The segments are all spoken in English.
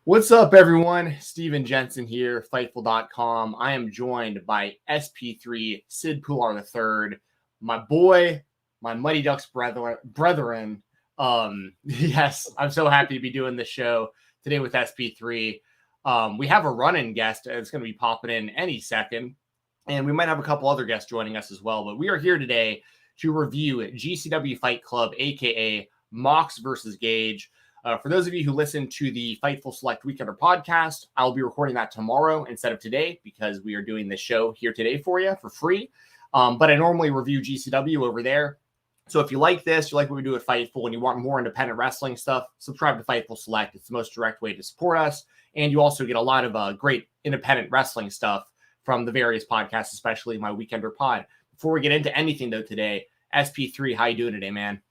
What's up, everyone? Steven Jensen here, Fightful.com. I am joined by SP3 Sid Pular III, my boy, my Mighty Ducks brethren. Yes, I'm so happy to be doing this show today with SP3. We have a run-in guest that's going to be popping in any second, and we might have a couple other guests joining us as well. But we are here today to review GCW Fight Club, aka Mox versus Gage. For those of you who listen to the Fightful Select Weekender podcast, I'll be recording that tomorrow instead of today because we are doing this show here today for you for free. But I normally review GCW over there. So if you like this, you like what we do at Fightful, and you want more independent wrestling stuff, subscribe to Fightful Select. It's the most direct way to support us. And you also get a lot of great independent wrestling stuff from the various podcasts, especially my Weekender pod. Before we get into anything, though, today, SP3, how you doing today, man?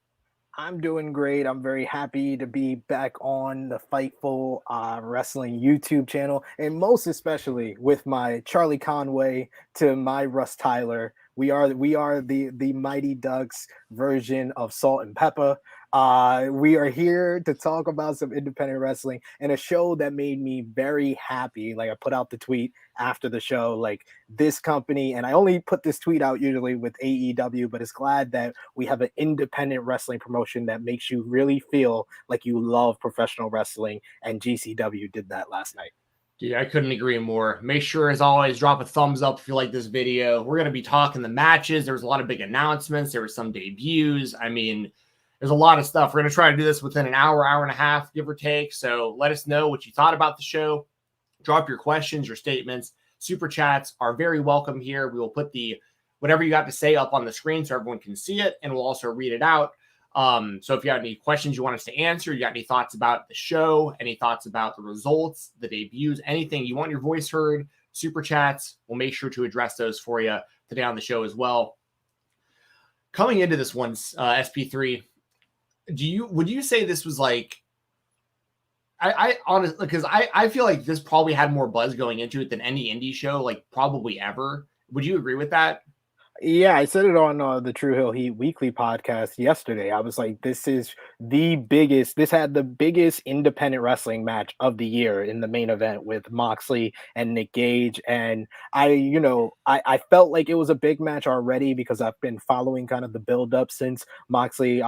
I'm doing great. I'm very happy to be back on the Fightful Wrestling YouTube channel, and most especially with my Charlie Conway to my Russ Tyler. We are the Mighty Ducks version of Salt and Pepper. We are here to talk about some independent wrestling and a show that made me very happy. Like, I put out the tweet after the show, like, this company, and I only put this tweet out usually with AEW, but it's glad that we have an independent wrestling promotion that makes you really feel like you love professional wrestling, and GCW did that last night. Yeah, I couldn't agree more. Make sure, as always, drop a thumbs up if you like this video. We're going to be talking the matches. There was a lot of big announcements. There were some debuts. I mean, there's a lot of stuff. We're going to try to do this within an hour, hour and a half, give or take. So let us know what you thought about the show. Drop your questions, your statements. Super chats are very welcome here. We will put whatever you got to say up on the screen so everyone can see it, and we'll also read it out. So if you have any questions you want us to answer, you got any thoughts about the show, any thoughts about the results, the debuts, anything you want your voice heard, super chats, we'll make sure to address those for you today on the show as well. Coming into this one, SP3, would you say this was like, I honestly, because I feel like this probably had more buzz going into it than any indie show, like probably ever. Would you agree with that? Yeah, I said it on the True Hill Heat Weekly podcast yesterday. I was like, this had the biggest independent wrestling match of the year in the main event with Moxley and Nick Gage. And I felt like it was a big match already because I've been following kind of the build up since Moxley,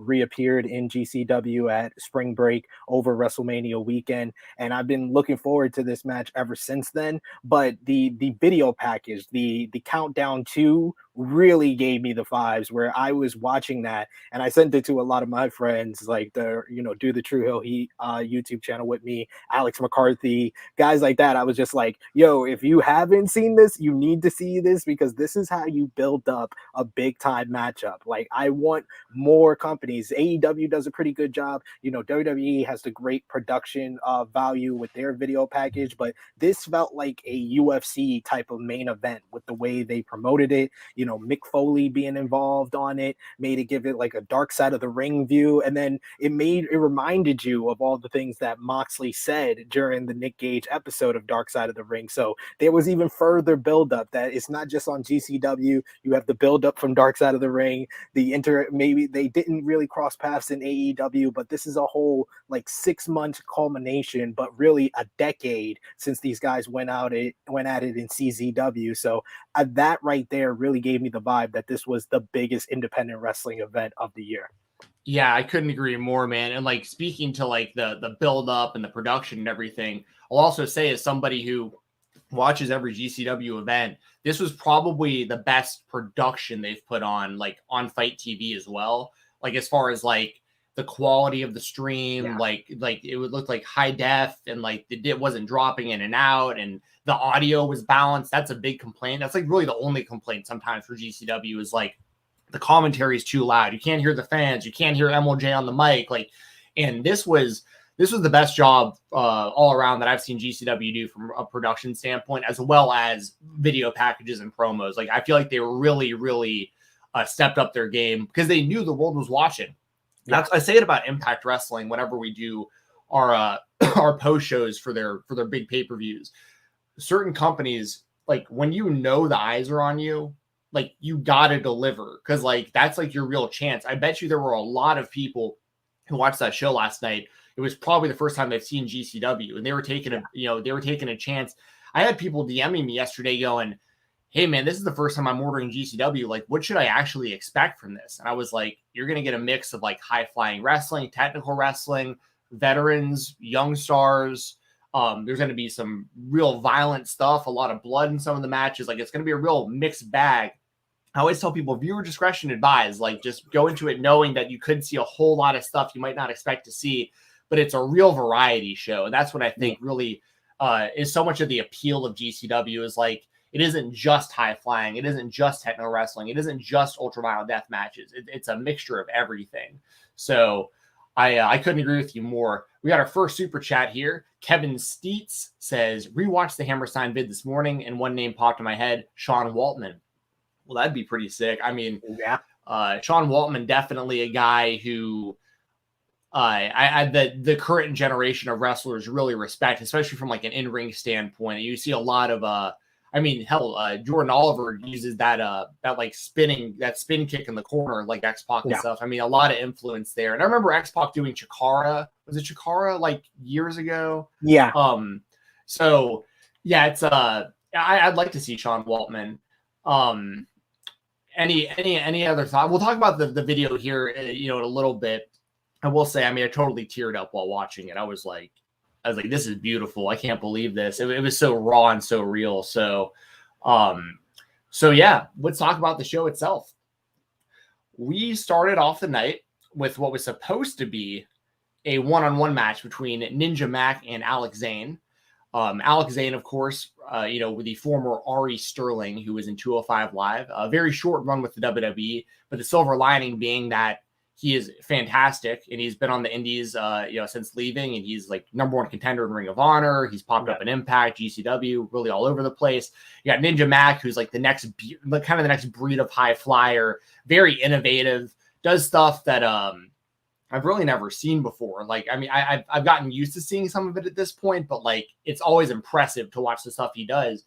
reappeared in GCW at Spring Break over WrestleMania weekend. And I've been looking forward to this match ever since then. But the video package, the countdown to really gave me the vibes where I was watching that, and I sent it to a lot of my friends, like do the True Hill Heat YouTube channel with me, Alex McCarthy, guys like that. I was just like, yo, if you haven't seen this, you need to see this, because this is how you build up a big time matchup. Like, I want more companies. AEW does a pretty good job. WWE has the great production value with their video package, but this felt like a UFC type of main event with the way they promoted it. Mick Foley being involved on it made it give it like a dark side of the ring view. And then it reminded you of all the things that Moxley said during the Nick Gage episode of Dark Side of the Ring. So there was even further buildup that it's not just on GCW. You have the buildup from Dark Side of the Ring. Maybe they didn't really cross paths in AEW, but this is a whole like 6-month culmination, but really a decade since these guys went at it in CZW. So that right there really gave me the vibe that this was the biggest independent wrestling event of the year. Yeah, I couldn't agree more, man. And like, speaking to like the build up and the production and everything, I'll also say, as somebody who watches every GCW event, this was probably the best production they've put on, like on Fight TV as well. Like, as far as like the quality of the stream, Yeah. like it would look like high def, and like it wasn't dropping in and out, and the audio was balanced. That's a big complaint. That's like really the only complaint sometimes for GCW is like the commentary is too loud. You can't hear the fans. You can't hear MLJ on the mic. Like, and this was the best job all around that I've seen GCW do from a production standpoint, as well as video packages and promos. Like, I feel like they were really, really stepped up their game because they knew the world was watching. Yeah. I say it about Impact Wrestling whenever we do our our post shows for their big pay-per-views. Certain companies, like, when the eyes are on you, like, you gotta deliver, because like that's like your real chance. I bet you there were a lot of people who watched that show last night it was probably the first time they've seen GCW, and they were taking a chance. I had people DMing me yesterday going, hey man, this is the first time I'm ordering GCW. Like, what should I actually expect from this? And I was like, you're going to get a mix of like high flying wrestling, technical wrestling, veterans, young stars. There's going to be some real violent stuff, a lot of blood in some of the matches. Like, it's going to be a real mixed bag. I always tell people, viewer discretion advised. Like, just go into it knowing that you could see a whole lot of stuff you might not expect to see, but it's a real variety show. And that's what I think really is so much of the appeal of GCW is like, it isn't just high flying. It isn't just technical wrestling. It isn't just ultraviolet death matches. It's a mixture of everything. So I couldn't agree with you more. We got our first super chat here. Kevin Steets says, rewatched the Hammerstein vid this morning and one name popped in my head, Sean Waltman. Well, that'd be pretty sick. I mean, Sean Waltman, definitely a guy who the current generation of wrestlers really respect, especially from like an in-ring standpoint. You see a lot of Jordan Oliver uses that spin kick in the corner like X-Pac and stuff. I mean, a lot of influence there. And I remember X-Pac doing Chikara. Was it Chikara like years ago? Yeah. So yeah, it's I'd like to see Sean Waltman. Any other thought? We'll talk about the video here, in a little bit. I will say, I mean, I totally teared up while watching it. I was like, this is beautiful. I can't believe this. It was so raw and so real. So yeah, let's talk about the show itself. We started off the night with what was supposed to be a one-on-one match between Ninja Mac and Alex Zane. Alex Zane, of course, with the former Ari Sterling, who was in 205 Live, a very short run with the WWE, but the silver lining being that he is fantastic, and he's been on the indies, since leaving, and he's like number one contender in Ring of Honor. He's popped up in Impact, GCW, really all over the place. You got Ninja Mac, who's like the next breed of high flyer, very innovative, does stuff that I've really never seen before. Like, I mean, I've gotten used to seeing some of it at this point, but like, it's always impressive to watch the stuff he does.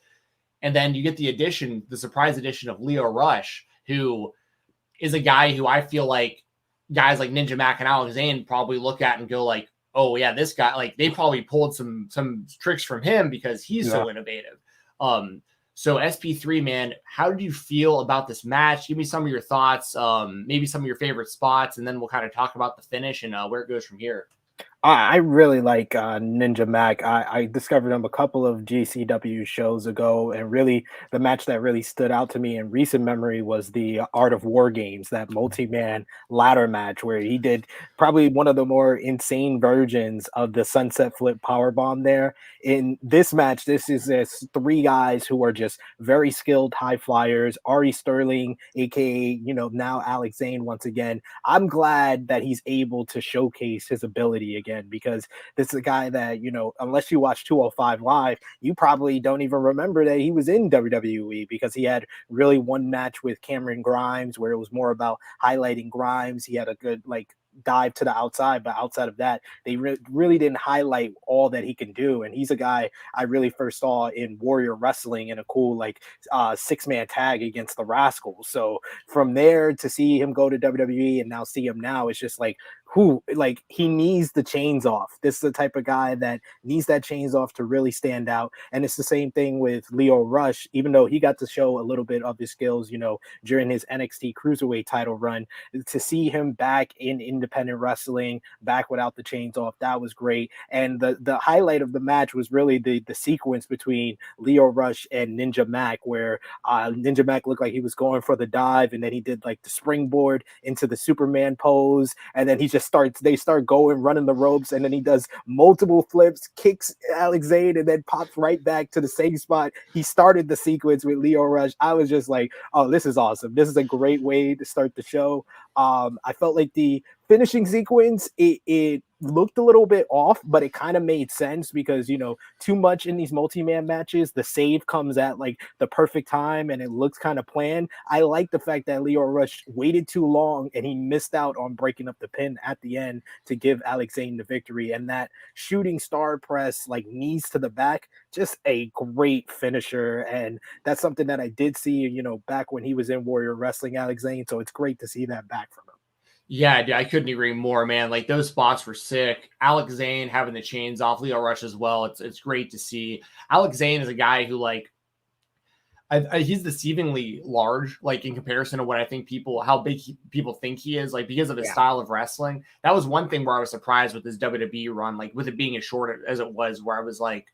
And then you get the surprise addition of Lio Rush, who is a guy who I feel like guys like Ninja Mac and Alex Zane probably look at and go like, oh yeah, this guy, like they probably pulled some tricks from him because he's so innovative. So SP3, man, how did you feel about this match? Give me some of your thoughts, maybe some of your favorite spots, and then we'll kind of talk about the finish and where it goes from here. I really like Ninja Mac. I discovered him a couple of GCW shows ago, and really the match that really stood out to me in recent memory was the Art of War Games, that multi-man ladder match where he did probably one of the more insane versions of the Sunset Flip Powerbomb there. In this match, this is three guys who are just very skilled high flyers. Ari Sterling, aka, now Alex Zane once again. I'm glad that he's able to showcase his ability again, because this is a guy that, unless you watch 205 Live, you probably don't even remember that he was in WWE, because he had really one match with Cameron Grimes where it was more about highlighting Grimes. He had a good dive to the outside, but outside of that, they really didn't highlight all that he can do. And he's a guy I really first saw in Warrior Wrestling in a cool 6-man tag against the Rascals. So from there to see him go to WWE and now see him now, it's just he needs the chains off. This is the type of guy that needs that chains off to really stand out. And it's the same thing with Lio Rush, even though he got to show a little bit of his skills, during his NXT Cruiserweight title run. To see him back in independent wrestling, back without the chains off, that was great. And the highlight of the match was really the sequence between Lio Rush and Ninja Mac, where Ninja Mac looked like he was going for the dive, and then he did the springboard into the Superman pose, and then they start going, running the ropes, and then he does multiple flips, kicks Alex Zane, and then pops right back to the same spot he started the sequence with Lio Rush. I was just like, oh, this is awesome. This is a great way to start the show. I felt like the finishing sequence, it looked a little bit off, but it kind of made sense because, too much in these multi-man matches, the save comes at the perfect time and it looks kind of planned. I like the fact that Lio Rush waited too long and he missed out on breaking up the pin at the end to give Alex Zane the victory. And that shooting star press, knees to the back, just a great finisher. And that's something that I did see, back when he was in Warrior Wrestling, Alex Zane. So it's great to see that back from him. Yeah, dude, I couldn't agree more, man. Like those spots were sick. Alex Zane having the chains off, Lio Rush as well. It's great to see. Alex Zane is a guy who like he's deceivingly large, like in comparison to what I think how big people think he is, like because of his style of wrestling. That was one thing where I was surprised with his WWE run, like with it being as short as it was, where I was like,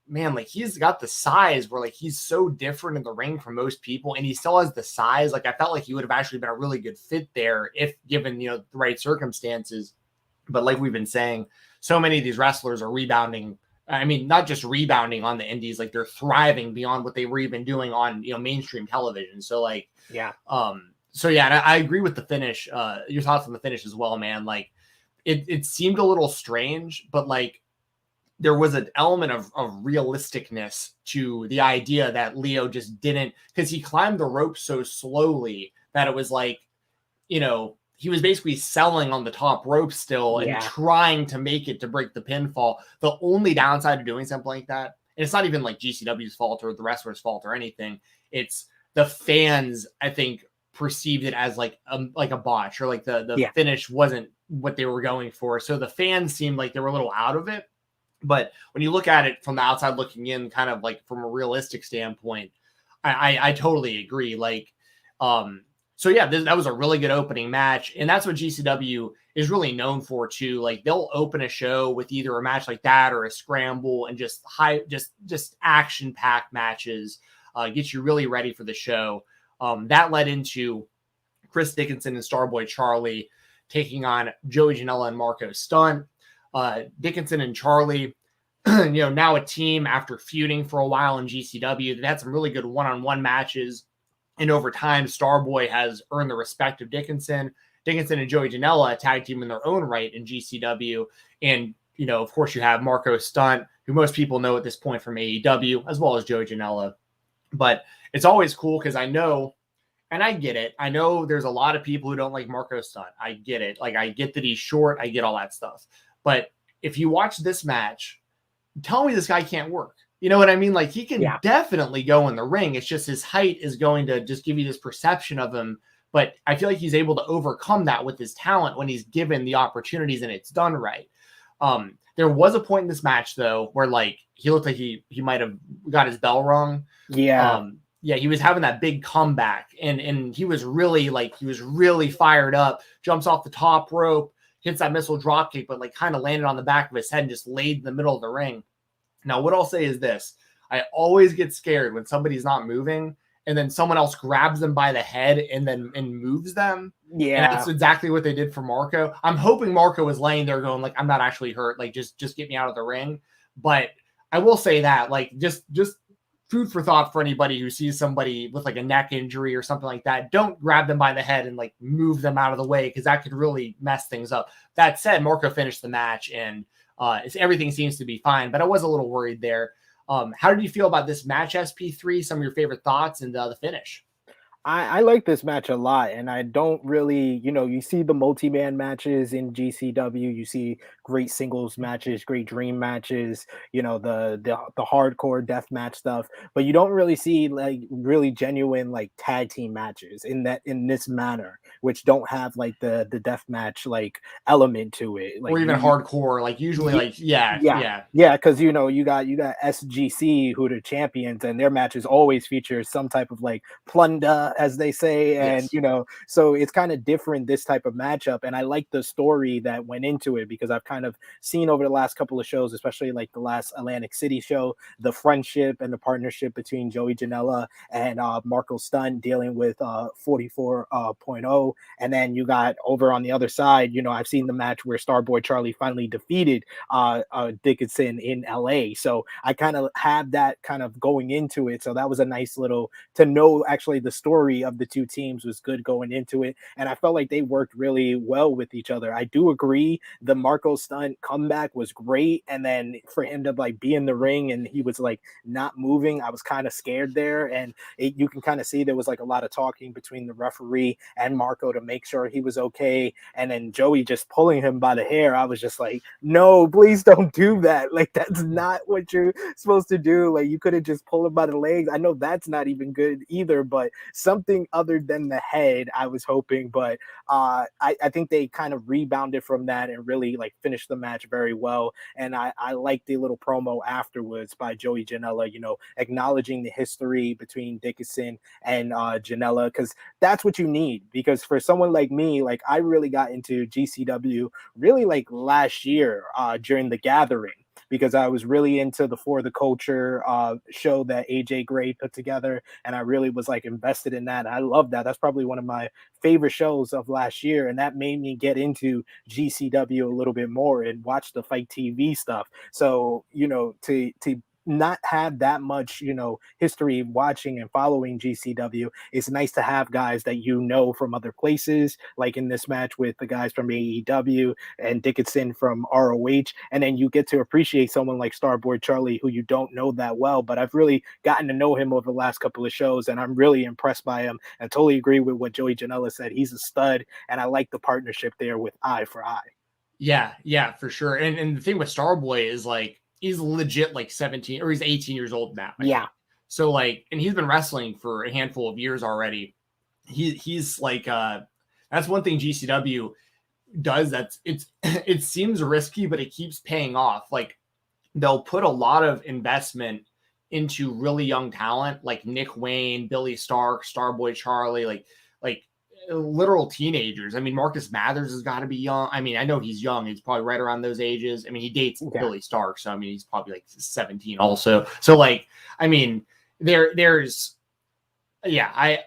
man, like he's got the size where like he's so different in the ring from most people, and he still has the size. Like I felt like he would have actually been a really good fit there if given, the right circumstances. But like we've been saying, so many of these wrestlers are rebounding. I mean, not just rebounding on the indies, like they're thriving beyond what they were even doing on, mainstream television. So like, and I agree with the finish. Your thoughts on the finish as well, man. Like it seemed a little strange, but like there was an element of realisticness to the idea that Lio just didn't, because he climbed the rope so slowly that it was like, he was basically selling on the top rope still and trying to make it to break the pinfall. The only downside to doing something like that, and it's not even like GCW's fault or the wrestler's fault or anything, it's the fans, I think, perceived it as like a botch, or like the finish wasn't what they were going for. So the fans seemed like they were a little out of it. But when you look at it from the outside looking in, kind of like from a realistic standpoint, I totally agree. Like, that was a really good opening match. And that's what GCW is really known for too. Like they'll open a show with either a match like that or a scramble and just action packed matches, get you really ready for the show. That led into Chris Dickinson and Starboy Charlie taking on Joey Janela and Marko Stunt. Dickinson and Charlie, now a team after feuding for a while in GCW. They had some really good one-on-one matches. And over time, Starboy has earned the respect of Dickinson. Dickinson and Joey Janela, a tag team in their own right in GCW. And, of course, you have Marko Stunt, who most people know at this point from AEW, as well as Joey Janela. But it's always cool because I know, and I get it. I know there's a lot of people who don't like Marko Stunt. I get it. Like, I get that he's short. I get all that stuff. But if you watch this match, tell me this guy can't work. You know what I mean? Like he can definitely go in the ring. It's just his height is going to just give you this perception of him. But I feel like he's able to overcome that with his talent when he's given the opportunities and it's done right. There was a point in this match though, where like he looked like he might have got his bell rung. Yeah. He was having that big comeback and he was really fired up, jumps off the top rope, hits that missile dropkick, but like kind of landed on the back of his head and just laid in the middle of the ring. Now, what I'll say is this. I always get scared when somebody's not moving and then someone else grabs them by the head and moves them. Yeah. And that's exactly what they did for Marko. I'm hoping Marko was laying there going like, I'm not actually hurt. Like, just get me out of the ring. But I will say that, like, just food for thought for anybody who sees somebody with like a neck injury or something like that. Don't grab them by the head and like move them out of the way because that could really mess things up. That said, Marko finished the match and everything seems to be fine, but I was a little worried there. How did you feel about this match, SP3? Some of your favorite thoughts and the finish? I like this match a lot, and I don't really, you see the multi-man matches in GCW, you see great singles matches, great dream matches, the hardcore death match stuff, but you don't really see like really genuine like tag team matches in this manner, which don't have like the death match like element to it, like or even hardcore, like usually because you got SGC who are the champions, and their matches always feature some type of like plunder, as they say, and so it's kind of different, this type of matchup, and I like the story that went into it because I've kind of seen over the last couple of shows, especially like the last Atlantic City show, the friendship and the partnership between Joey Janela and Marko Stunt dealing with 44.0, and then you got over on the other side, I've seen the match where Starboy Charlie finally defeated Dickinson in LA, so I kind of had that kind of going into it, so that was a nice little to know actually the story of the two teams was good going into it, and I felt like they worked really well with each other. I do agree the Marko Stunt comeback was great, and then for him to like be in the ring and he was like not moving, I was kind of scared there. And you can kind of see there was like a lot of talking between the referee and Marko to make sure he was okay, and then Joey just pulling him by the hair. I was just like, no, please don't do that. Like, that's not what you're supposed to do. Like, you could have just pulled him by the legs. I know that's not even good either, but something other than the head I was hoping. But I think they kind of rebounded from that and really like finished the match very well. And I like the little promo afterwards by Joey Janela, you know, acknowledging the history between Dickinson and Janela, because that's what you need. Because for someone like me, like I really got into GCW really like last year during the Gathering, because I was really into the For the Culture show that AJ Gray put together, and I really was like invested in that. I love that. That's probably one of my favorite shows of last year, and that made me get into GCW a little bit more and watch the Fight TV stuff. So, you know, to not have that much, you know, history watching and following GCW, it's nice to have guys that you know from other places, like in this match with the guys from AEW and Dickinson from ROH, and then you get to appreciate someone like Starboy Charlie, who you don't know that well, but I've really gotten to know him over the last couple of shows, and I'm really impressed by him. And totally agree with what Joey Janela said. He's a stud, and I like the partnership there with Eye for Eye. Yeah, for sure. And the thing with Starboy is like, he's legit like 17 or he's 18 years old now. Yeah. So like, and he's been wrestling for a handful of years already. He's like, that's one thing GCW does. It seems risky, but it keeps paying off. Like, they'll put a lot of investment into really young talent, like Nick Wayne, Billy Stark, Starboy Charlie, like literal teenagers. I mean, Marcus Mathers has got to be young. I mean, I know he's young. He's probably right around those ages. I mean, he dates Billy Stark, so I mean, he's probably like 17 also. So like, I mean, there's the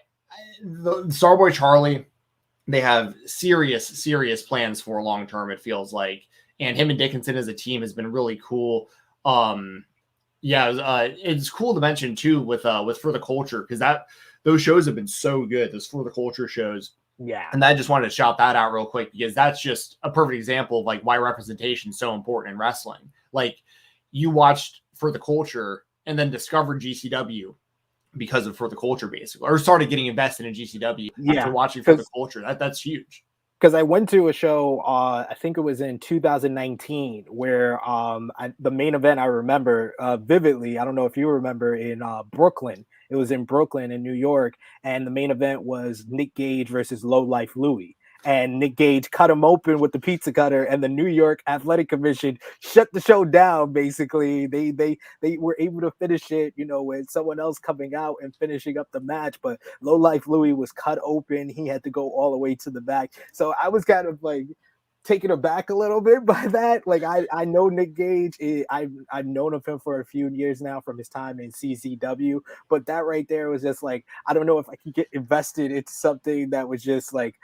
Starboy Charlie, they have serious plans for long term, it feels like. And him and Dickinson as a team has been really cool. It's cool to mention too with For the Culture, because those shows have been so good, those For the Culture shows. Yeah. And I just wanted to shout that out real quick, because that's just a perfect example of like why representation is so important in wrestling. Like, you watched For the Culture and then discovered GCW because of For the Culture, basically, or started getting invested in GCW after watching For the Culture. That's huge. Because I went to a show, I think it was in 2019, where the main event I remember vividly. I don't know if you remember, in Brooklyn. It was in Brooklyn in New York, and the main event was Nick Gage versus Low Life Louie. And Nick Gage cut him open with the pizza cutter, and the New York Athletic Commission shut the show down. Basically, they were able to finish it, you know, with someone else coming out and finishing up the match. But Low Life Louie was cut open. He had to go all the way to the back. So I was kind of like taken aback a little bit by that. Like, I know Nick Gage. I've known of him for a few years now from his time in CZW, but that right there was just like, I don't know if I could get invested into something that was just like,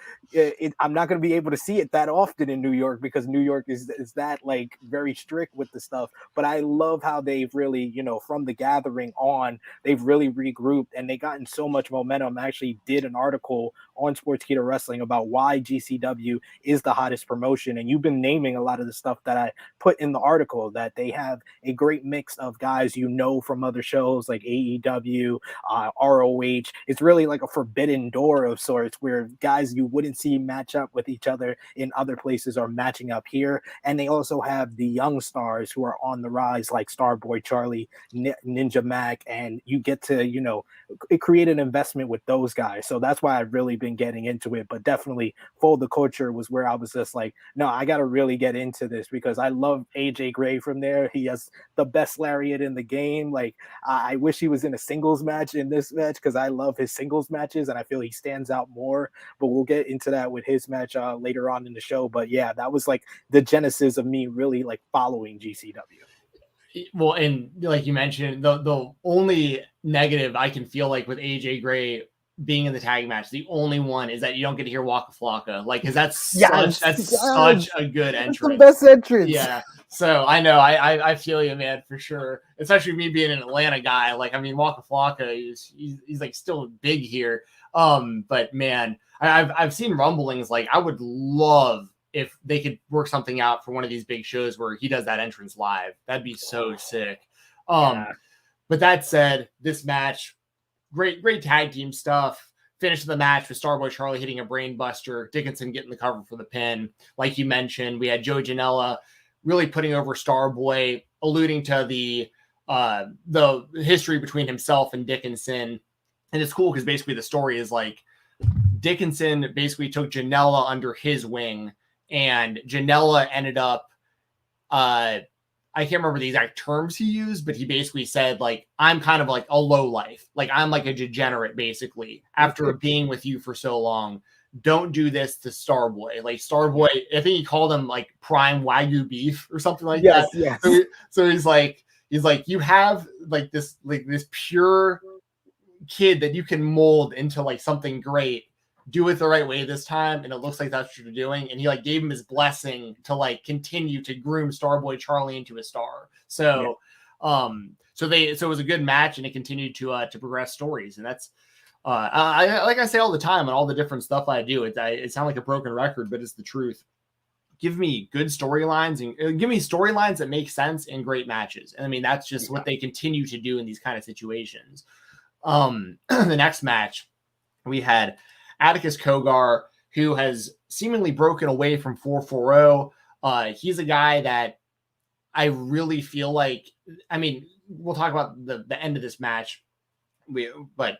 I'm not going to be able to see it that often in New York, because New York is that like very strict with the stuff. But I love how they've really, you know, from the Gathering on, they've really regrouped and they gotten so much momentum. I actually did an article on Sportskeeda Wrestling about why GCW is the hottest promotion, and you've been naming a lot of the stuff that I put in the article, that they have a great mix of guys you know from other shows like AEW, ROH. It's really like a forbidden door of sorts, where guys you wouldn't see match up with each other in other places are matching up here. And they also have the young stars who are on the rise, like Starboy Charlie, Ninja Mac, and you get to, you know, create an investment with those guys. So that's why I've really been getting into it. But definitely For the Culture was where I was just like, no, I got to really get into this, because I love AJ Gray from there. He has the best lariat in the game. Like, I wish he was in a singles match in this match, because I love his singles matches and I feel he stands out more. But we'll get into that with his match later on in the show. But yeah, that was like the genesis of me really like following GCW. Well, and like you mentioned, the only negative I can feel like with AJ Gray being in the tag match, the only one is that you don't get to hear Waka Flocka, like, because that's such a good entrance. That's the best entrance. Yeah. So I know I feel you, man, for sure. Especially me being an Atlanta guy. Like, I mean, Waka Flocka he's like still big here. But man, I've seen rumblings, like, I would love if they could work something out for one of these big shows where he does that entrance live. That'd be so sick. But that said, this match, great tag team stuff. Finish of the match with Starboy Charlie hitting a brain buster, Dickinson getting the cover for the pin. Like you mentioned, we had Joe Janela really putting over Starboy, alluding to the history between himself and Dickinson. And it's cool because basically the story is like Dickinson basically took Janela under his wing, and Janela ended up I can't remember the exact terms he used, but he basically said, like, I'm kind of like a low life. Like, I'm like a degenerate, basically, after being with you for so long. Don't do this to Starboy. Like, Starboy, I think he called him, like, prime Wagyu beef or something like that. Yes. So he's like, you have, like, this pure kid that you can mold into, like, something great. Do it the right way this time, and it looks like that's what you're doing. And he like gave him his blessing to like continue to groom Starboy Charlie into a star. So, so it was a good match, and it continued to progress stories. And that's I like I say all the time on all the different stuff I do. It sounds like a broken record, but it's the truth. Give me good storylines and give me storylines that make sense in great matches. And I mean that's just what they continue to do in these kind of situations. The next match we had Atticus Gogar, who has seemingly broken away from 440. He's a guy that I really feel like, I mean, we'll talk about the end of this match, but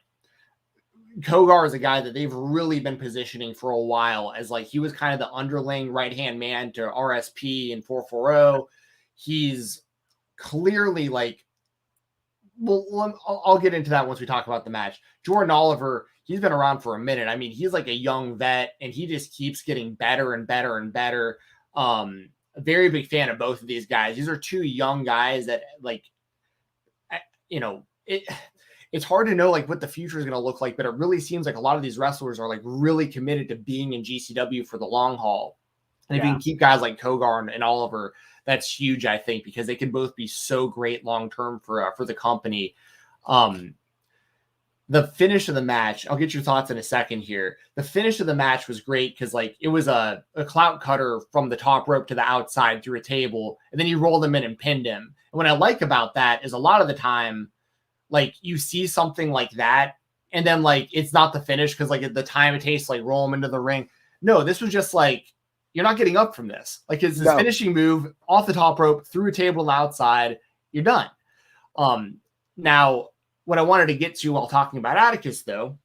Gogar is a guy that they've really been positioning for a while as like he was kind of the underling right-hand man to RSP and 440. He's clearly like, well, I'll get into that once we talk about the match. Jordan Oliver, he's been around for a minute. I mean, he's like a young vet, and he just keeps getting better and better and better. A very big fan of both of these guys. These are two young guys that, like, you know, it's hard to know like what the future is going to look like, but it really seems like a lot of these wrestlers are like really committed to being in GCW for the long haul. And if you can keep guys like Gogar and Oliver, that's huge, I think, because they can both be so great long-term for the company. The finish of the match, I'll get your thoughts in a second here. The finish of the match was great because like it was a clout cutter from the top rope to the outside through a table, and then you rolled him in and pinned him. And what I like about that is a lot of the time, like you see something like that, and then like it's not the finish because like the time it takes to like roll him into the ring. No, this was just like, you're not getting up from this. Like it's this finishing move off the top rope through a table outside. You're done. Now, what I wanted to get to while talking about Atticus, though,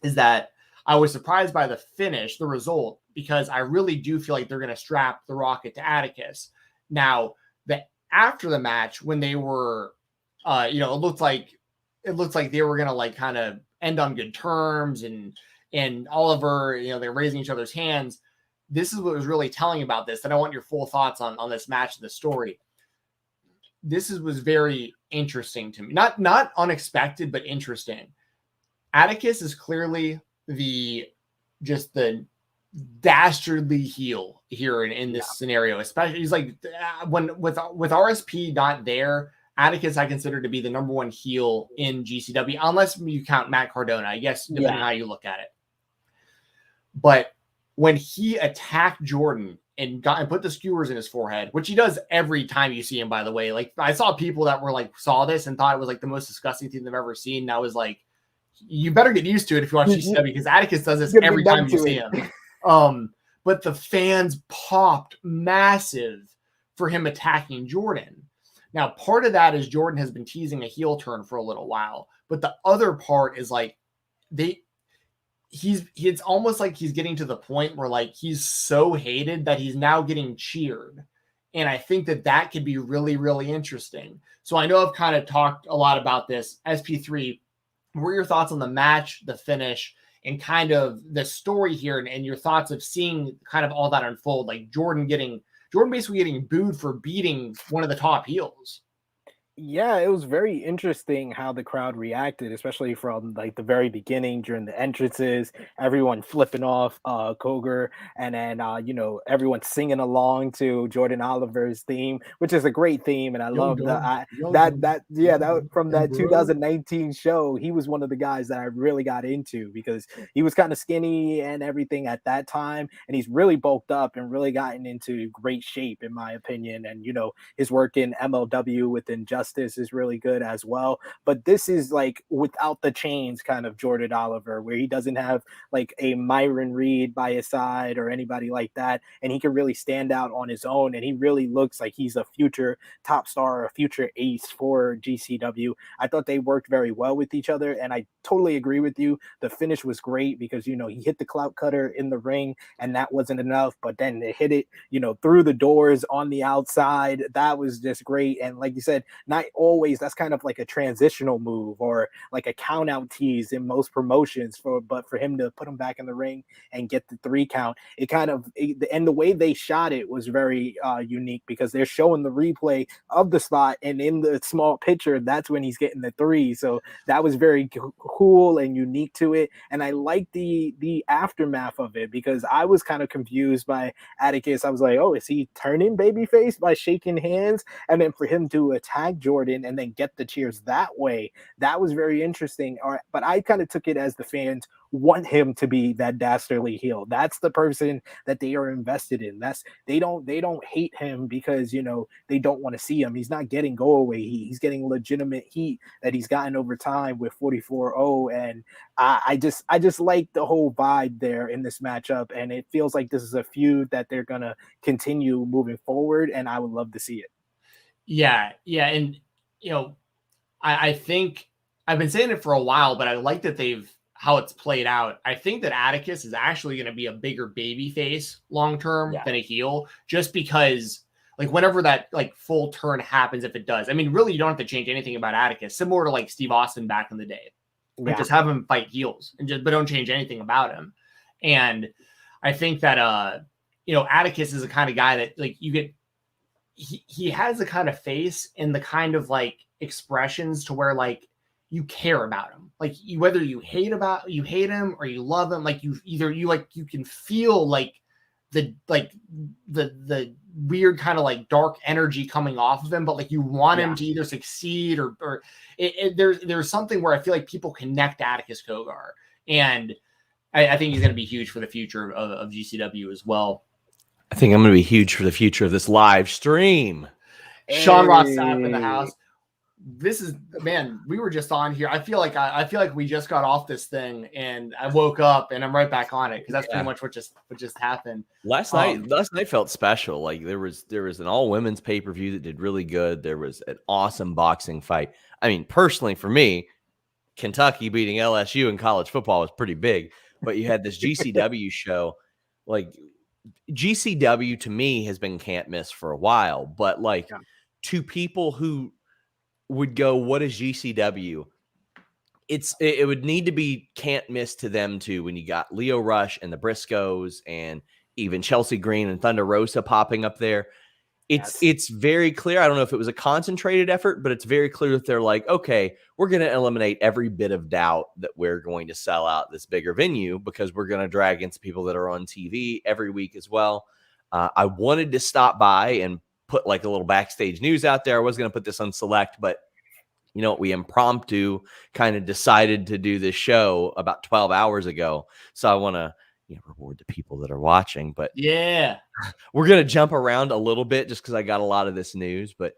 is that I was surprised by the finish, the result, because I really do feel like they're going to strap the Rocket to Atticus. Now, after the match, when they were, it looked like they were going to like kind of end on good terms, and Oliver, they're raising each other's hands. This is what was really telling about this, and I want your full thoughts on this match and the story. This was very interesting to me. Not unexpected, but interesting. Atticus is clearly the dastardly heel here in this scenario. Especially, he's like when with RSP not there, Atticus I consider to be the number one heel in GCW, unless you count Matt Cardona, I guess, depending on how you look at it. But when he attacked Jordan and put the skewers in his forehead, which he does every time you see him, by the way. Like I saw people that were like, saw this and thought it was like the most disgusting thing they've ever seen. And I was like, you better get used to it if you watch GCW, because Atticus does this every time you see him. But the fans popped massive for him attacking Jordan. Now, part of that is Jordan has been teasing a heel turn for a little while, but the other part is like it's almost like he's getting to the point where like he's so hated that he's now getting cheered. And I think that could be really, really interesting. So I know I've kind of talked a lot about this. SP3, what are your thoughts on the match, the finish, and kind of the story here, and your thoughts of seeing kind of all that unfold? Like Jordan basically getting booed for beating one of the top heels. Yeah, it was very interesting how the crowd reacted, especially from like the very beginning during the entrances, everyone flipping off Gogar, and then everyone singing along to Jordan Oliver's theme, which is a great theme, and I Yo, love the dog. Yo, that dog. that yeah, Yo, that from and that bro. 2019 show, he was one of the guys that I really got into because he was kind of skinny and everything at that time, and he's really bulked up and really gotten into great shape in my opinion, and his work in MLW with Injustice is really good as well. But this is like without the chains kind of Jordan Oliver, where he doesn't have like a Myron Reed by his side or anybody like that. And he can really stand out on his own. And he really looks like he's a future top star, a future ace for GCW. I thought they worked very well with each other. And I totally agree with you. The finish was great because, he hit the clout cutter in the ring and that wasn't enough. But then they hit it, through the doors on the outside. That was just great. And like you said, not always, that's kind of like a transitional move or like a count out tease in most promotions but for him to put him back in the ring and get the 3 count, and the way they shot it was very unique because they're showing the replay of the spot, and in the small picture, that's when he's getting the 3. So that was very cool and unique to it. And I like the aftermath of it because I was kind of confused by Atticus. I was like, oh, is he turning babyface by shaking hands? And then for him to attack Jordan and then get the cheers that way, that was very interesting. But I kind of took it as the fans want him to be that dastardly heel. That's the person that they are invested in. They don't hate him because they don't want to see him. He's not getting go away heat. He's getting legitimate heat that he's gotten over time with 44-0. And I just like the whole vibe there in this matchup, and it feels like this is a feud that they're gonna continue moving forward, and I would love to see it. Yeah, yeah, and I think I've been saying it for a while, but I like that how it's played out. I think that Atticus is actually going to be a bigger baby face long term Yeah, than a heel, just because like whenever that like full turn happens, if it does, I mean, really, you don't have to change anything about Atticus. Similar to like Steve Austin back in the day, like yeah, just have him fight heels but don't change anything about him. And I think that Atticus is the kind of guy that like you get. He has the kind of face and the kind of like expressions to where like you care about him, like whether you hate him or you love him, like you can feel like the weird kind of like dark energy coming off of him, but like you want him yeah. to either succeed or there's something where I feel like people connect Atticus Gogar, and I think he's going to be huge for the future of GCW as well. I think I'm going to be huge for the future of this live stream. Sean Ross Sapp in the Hey. house. This is, man, we were just on here. I feel like we just got off this thing and I woke up and I'm right back on it because that's pretty much what just happened. Last night felt special. Like there was an all women's pay-per-view that did really good. There was an awesome boxing fight. I mean, personally for me, Kentucky beating LSU in college football was pretty big, but you had this GCW show. Like GCW to me has been can't miss for a while, but like to people who would go, what is GCW? It would need to be can't miss to them too. When you got Lio Rush and the Briscoes and even Chelsea Green and Thunder Rosa popping up there, it's very clear. I don't know if it was a concentrated effort, but it's very clear that they're like, okay, we're going to eliminate every bit of doubt that we're going to sell out this bigger venue because we're going to drag against people that are on TV every week as well. I wanted to stop by and put like a little backstage news out there. I was going to put this on select, but you know, we impromptu kind of decided to do this show about 12 hours ago. So I want to reward the people that are watching, but Yeah. we're going to jump around a little bit just because I got a lot of this news, but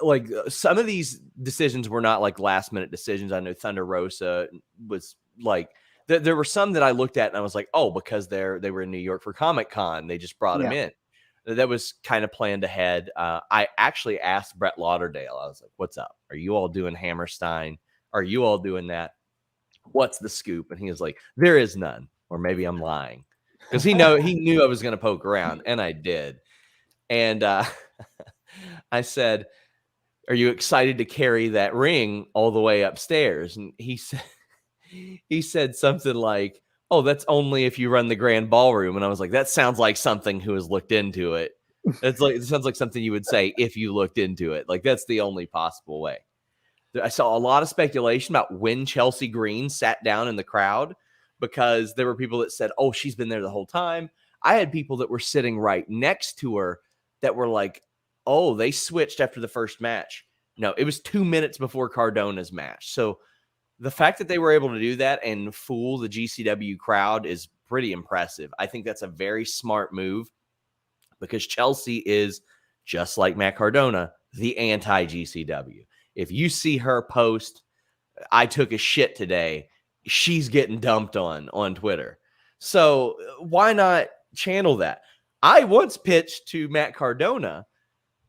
like some of these decisions were not like last minute decisions. I know Thunder Rosa was like, there were some that I looked at and I was like, oh, because they were in New York for Comic-Con, they just brought him in. That was kind of planned ahead. I actually asked Brett Lauderdale, I was like, what's up? Are you all doing Hammerstein? Are you all doing that? What's the scoop? And he was like, there is none. Or maybe I'm lying. Because he knew I was going to poke around, and I did. And I said, are you excited to carry that ring all the way upstairs? And he said something like, oh, that's only if you run the grand ballroom. And I was like, that sounds like something who has looked into it It sounds like something you would say if you looked into it. Like, that's the only possible way. I saw a lot of speculation about when Chelsea Green sat down in the crowd, because there were people that said, oh, she's been there the whole time. I had people that were sitting right next to her that were like, oh, they switched after the first match. No, it was 2 minutes before Cardona's match. So the fact that they were able to do that and fool the GCW crowd is pretty impressive. I think that's a very smart move, because Chelsea is, just like Matt Cardona, the anti-GCW. If you see her post, I took a shit today, she's getting dumped on Twitter. So why not channel that? I once pitched to Matt Cardona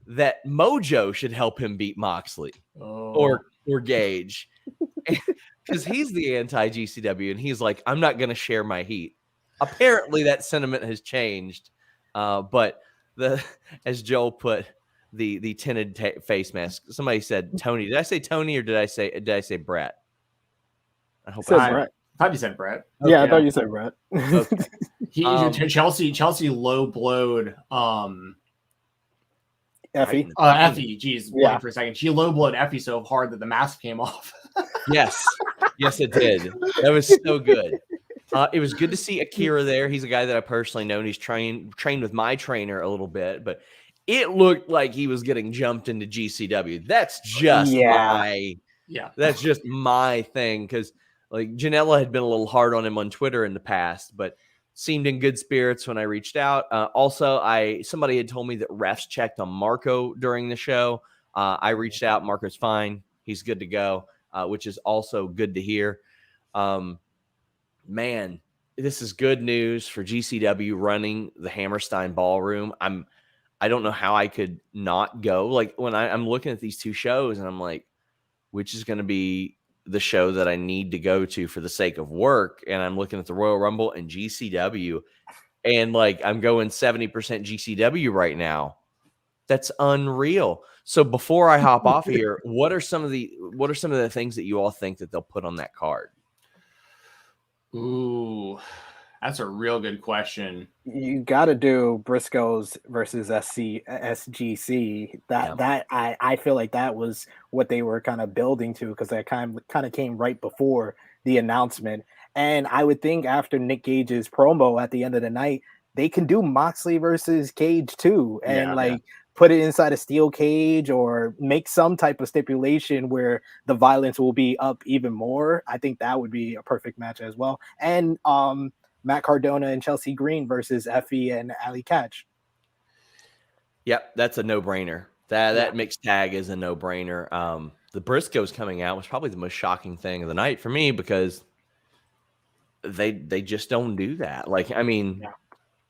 that Mojo should help him beat Moxley or Gage, because he's the anti-GCW, and he's like, I'm not going to share my heat. Apparently that sentiment has changed, but as Joel put, the tinted face mask. Somebody said Tony. Did I say Tony or did I say Brett? I hope Brett. I thought you said Brett. Okay, yeah, I thought you said Brett. Okay. Chelsea low blowed Effy. Effy. Geez, wait for a second. She low blowed Effy so hard that the mask came off. Yes, it did. That was so good. It was good to see Akira there. He's a guy that I personally know, and he's trained with my trainer a little bit, but it looked like he was getting jumped into GCW. That's just that's just my thing, because like Janela had been a little hard on him on Twitter in the past, but seemed in good spirits when I reached out. Also, somebody had told me that refs checked on Marko during the show. I reached out. Marko's fine. He's good to go, which is also good to hear. Man, this is good news for GCW running the Hammerstein Ballroom. I don't know how I could not go. Like, when I'm looking at these two shows, and I'm like, which is going to be the show that I need to go to for the sake of work? And I'm looking at the Royal Rumble and GCW, and like, I'm going 70% GCW right now. That's unreal. So before I hop off here, what are some of the things that you all think that they'll put on that card? Ooh, that's a real good question. You got to do Briscoes versus SGC. That I feel like that was what they were kind of building to, because that kind of came right before the announcement. And I would think after Nick Gage's promo at the end of the night, they can do Moxley versus Gage too, and put it inside a steel cage, or make some type of stipulation where the violence will be up even more. I think that would be a perfect match as well. And Matt Cardona and Chelsea Green versus Effy and Ali Catch. Yep, that's a no-brainer. That mixed tag is a no-brainer. The Briscoes coming out was probably the most shocking thing of the night for me, because they just don't do that. Like, I mean,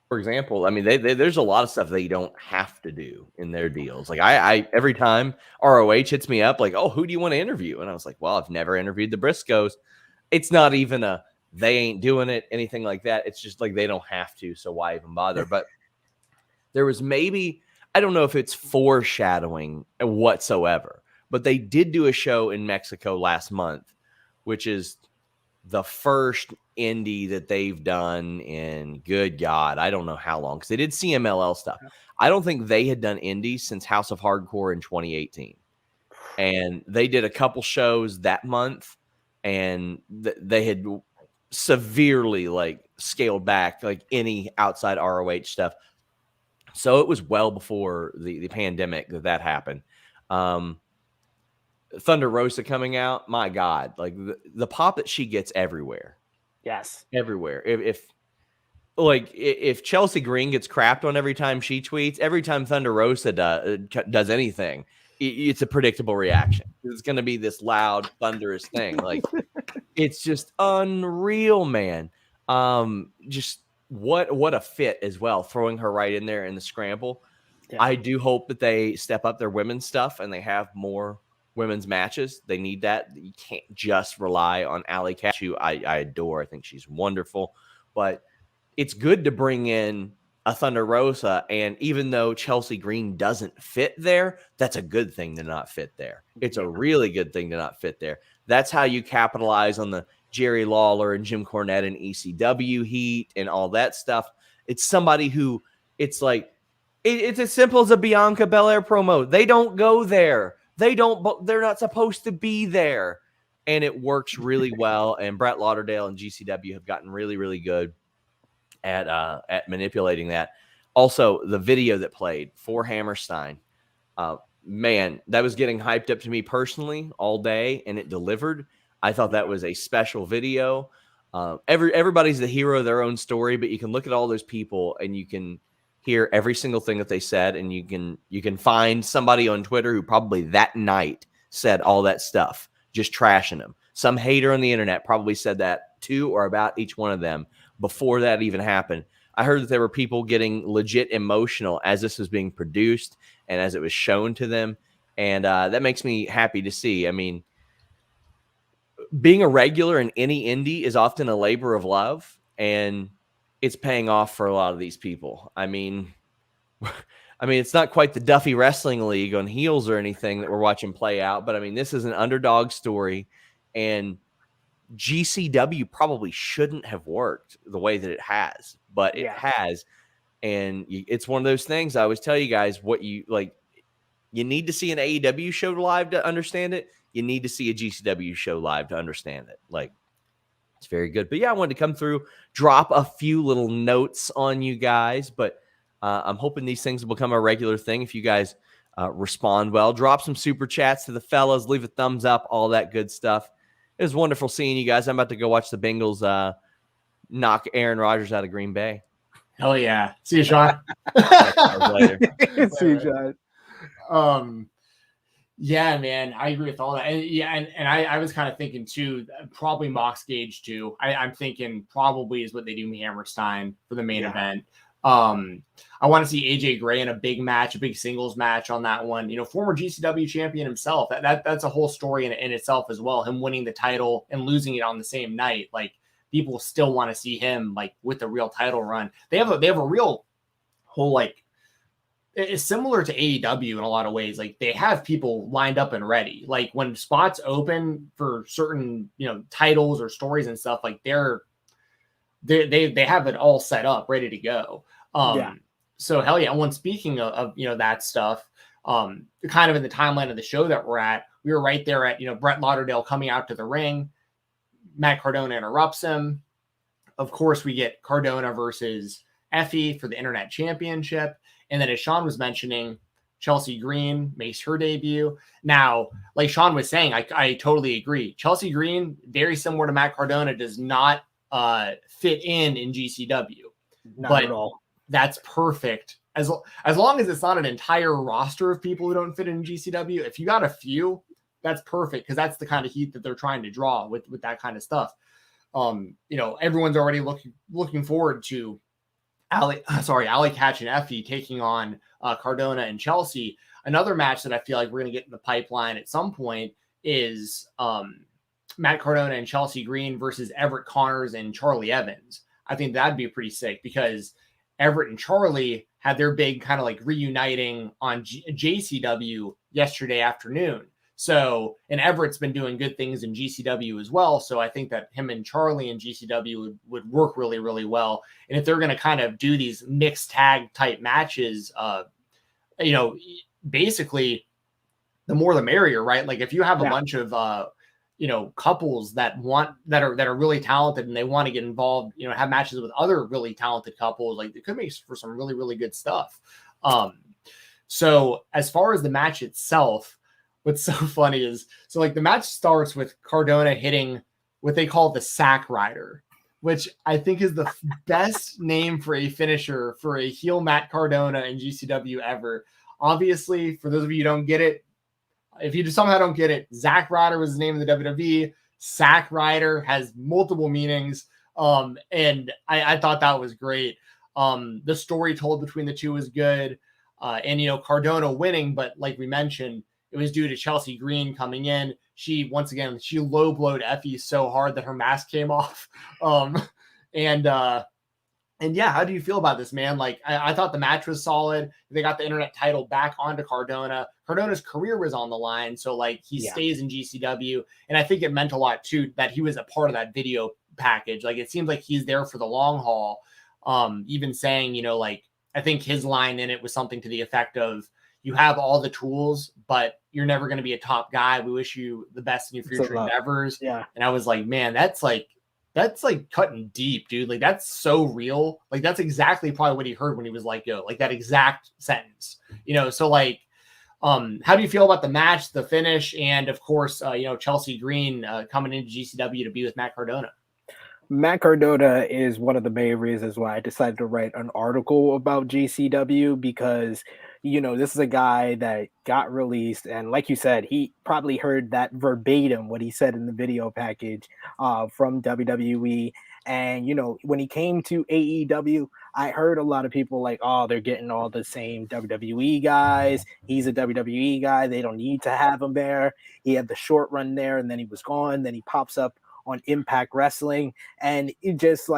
for example, I mean, there's a lot of stuff they don't have to do in their deals. Like, I every time ROH hits me up, like, oh, who do you want to interview? And I was like, well, I've never interviewed the Briscoes. It's not even a they ain't doing it, anything like that. It's just like they don't have to, so why even bother? But there was maybe, I don't know if it's foreshadowing whatsoever, but they did do a show in Mexico last month, which is the first indie that they've done in, good God, I don't know how long, because they did CMLL stuff. I don't think they had done indies since House of Hardcore in 2018. And they did a couple shows that month, and they had severely like scaled back like any outside ROH stuff. So it was well before the pandemic that happened. Thunder Rosa coming out, my God, like the pop that she gets everywhere. Yes. Everywhere. If Chelsea Green gets crapped on every time she tweets, every time Thunder Rosa does anything, it's a predictable reaction. It's going to be this loud, thunderous thing. Like, it's just unreal, man. Just what a fit as well, throwing her right in there in the scramble. Yeah. I do hope that they step up their women's stuff and they have more women's matches. They need that. You can't just rely on Ali Catch, who I adore. I think she's wonderful. But it's good to bring in a Thunder Rosa, and even though Chelsea Green doesn't fit there, that's a good thing to not fit there. It's a really good thing to not fit there. That's how you capitalize on the Jerry Lawler and Jim Cornette and ECW heat and all that stuff. It's somebody who, it's like, It's as simple as a Bianca Belair promo. They don't go there. They're not supposed to be there. And it works really well. And Brett Lauderdale and GCW have gotten really, really good at manipulating that. Also, the video that played for Hammerstein, man, that was getting hyped up to me personally all day, and it delivered. I thought that was a special video. Everybody's the hero of their own story, but you can look at all those people and you can hear every single thing that they said, and you can find somebody on Twitter who probably that night said all that stuff, just trashing them. Some hater on the internet probably said that to or about each one of them before that even happened. I heard that there were people getting legit emotional as this was being produced and as it was shown to them, and that makes me happy to see. I mean, being a regular in any indie is often a labor of love, and it's paying off for a lot of these people. I mean, it's not quite the Duffy Wrestling League on heels or anything that we're watching play out, but I mean, this is an underdog story, and GCW probably shouldn't have worked the way that it has, but it has. And it's one of those things I always tell you guys, what you like, you need to see an AEW show live to understand it. You need to see a GCW show live to understand it. Like, it's very good. But yeah, I wanted to come through, drop a few little notes on you guys, but I'm hoping these things will become a regular thing. If you guys respond well, drop some super chats to the fellas, leave a thumbs up, all that good stuff. It was wonderful seeing you guys. I'm about to go watch the Bengals knock Aaron Rodgers out of Green Bay. Hell yeah. See you, Sean. Later. See you, Sean. Yeah, man, I agree with all that. And I was kind of thinking too, probably Mox Gage too. I'm thinking probably is what they do with Hammerstein for the main event. I want to see AJ Gray in a big match, a big singles match on that one. You know, former GCW champion himself. That's a whole story in itself as well. Him winning the title and losing it on the same night. Like, people still want to see him like with the real title run. They have a real whole like. It's similar to AEW in a lot of ways. Like, they have people lined up and ready. Like, when spots open for certain, titles or stories and stuff, like they have it all set up, ready to go. So hell yeah. When speaking of that stuff, kind of in the timeline of the show that we're at, we were right there at, Brett Lauderdale coming out to the ring. Matt Cardona interrupts him. Of course, we get Cardona versus Effy for the Internet Championship. And then, as Sean was mentioning, Chelsea Green makes her debut. Now, like Sean was saying, I totally agree. Chelsea Green, very similar to Matt Cardona, does not fit in GCW. Not at all. That's perfect. As long as it's not an entire roster of people who don't fit in GCW, if you got a few, that's perfect, because that's the kind of heat that they're trying to draw with that kind of stuff. Everyone's already looking forward to Alley Catch and Effy taking on Cardona and Chelsea. Another match that I feel like we're going to get in the pipeline at some point is Matt Cardona and Chelsea Green versus Everett Connors and Charlie Evans. I think that'd be pretty sick, because Everett and Charlie had their big kind of like reuniting on JCW yesterday afternoon. So, and Everett's been doing good things in GCW as well. So I think that him and Charlie in GCW would work really, really well. And if they're going to kind of do these mixed tag type matches, basically the more the merrier, right? Like, if you have a bunch of, couples that are really talented and they want to get involved, have matches with other really talented couples, like, it could make for some really, really good stuff. So as far as the match itself, what's so funny is, so like the match starts with Cardona hitting what they call the sack rider, which I think is the best name for a finisher for a heel Matt Cardona in GCW ever. Obviously, for those of you who don't get it, if you somehow don't get it, Zack Ryder was the name of the WWE. Sack Rider has multiple meanings. And I thought that was great. The story told between the two was good. And Cardona winning, but like we mentioned, it was due to Chelsea Green coming in. She low blowed Effy so hard that her mask came off. And yeah, how do you feel about this, man? Like, I thought the match was solid. They got the internet title back onto Cardona. Cardona's career was on the line. So like, he stays in GCW. And I think it meant a lot too, that he was a part of that video package. Like, it seems like he's there for the long haul. Even saying, I think his line in it was something to the effect of, you have all the tools, but you're never going to be a top guy. We wish you the best in your future endeavors. Yeah. And I was like, man, that's like cutting deep, dude. Like, that's so real. Like, that's exactly probably what he heard when he was like, yo, like that exact sentence, so like, how do you feel about the match, the finish, and of course, Chelsea Green coming into GCW to be with Matt Cardona? Matt Cardona is one of the main reasons why I decided to write an article about GCW, because, this is a guy that got released. And like you said, he probably heard that verbatim, what he said in the video package from WWE. And, when he came to AEW, I heard a lot of people like, oh, they're getting all the same WWE guys. He's a WWE guy. They don't need to have him there. He had the short run there, and then he was gone. Then he pops up on Impact Wrestling, and it just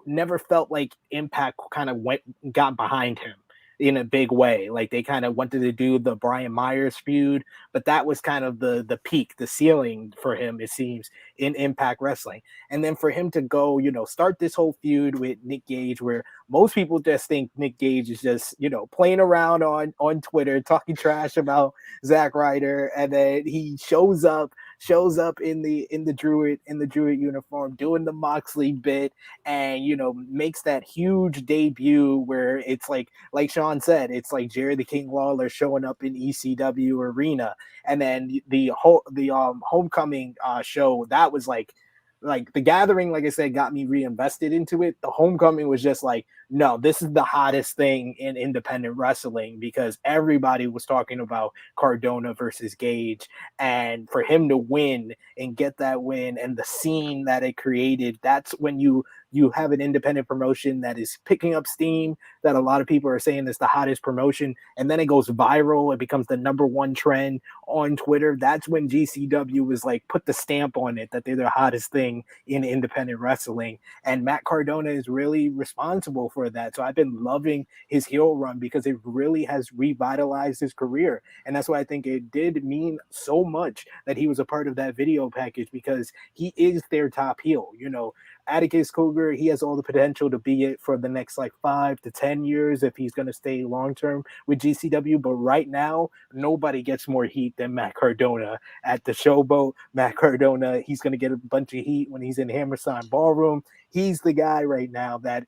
never felt like Impact kind of got behind him in a big way. Like, they kind of wanted to do the Brian Myers feud, but that was kind of the peak, the ceiling for him, it seems, in Impact Wrestling. And then for him to go, start this whole feud with Nick Gage, where most people just think Nick Gage is just, playing around on Twitter, talking trash about Zack Ryder, and then he shows up in the Druid uniform, doing the Moxley bit, and makes that huge debut where it's like Sean said, it's like Jerry the King Lawler showing up in ECW arena. And then the homecoming show, that was like the Gathering, like I said, got me reinvested into it. The Homecoming was just like, no, this is the hottest thing in independent wrestling, because everybody was talking about Cardona versus Gage, and for him to win and get that win and the scene that it created, that's when you have an independent promotion that is picking up steam, that a lot of people are saying is the hottest promotion, and then it goes viral. It becomes the #1 trend on Twitter. That's when GCW was like, put the stamp on it that they're the hottest thing in independent wrestling. And Matt Cardona is really responsible for that. So I've been loving his heel run, because it really has revitalized his career. And that's why I think it did mean so much that he was a part of that video package, because he is their top heel. Atticus Gogar, he has all the potential to be it for the next 5 to 10 years if he's going to stay long term with GCW. But right now, nobody gets more heat than Matt Cardona at the Showboat. Matt Cardona, he's going to get a bunch of heat when he's in Hammerstein Ballroom. He's the guy right now that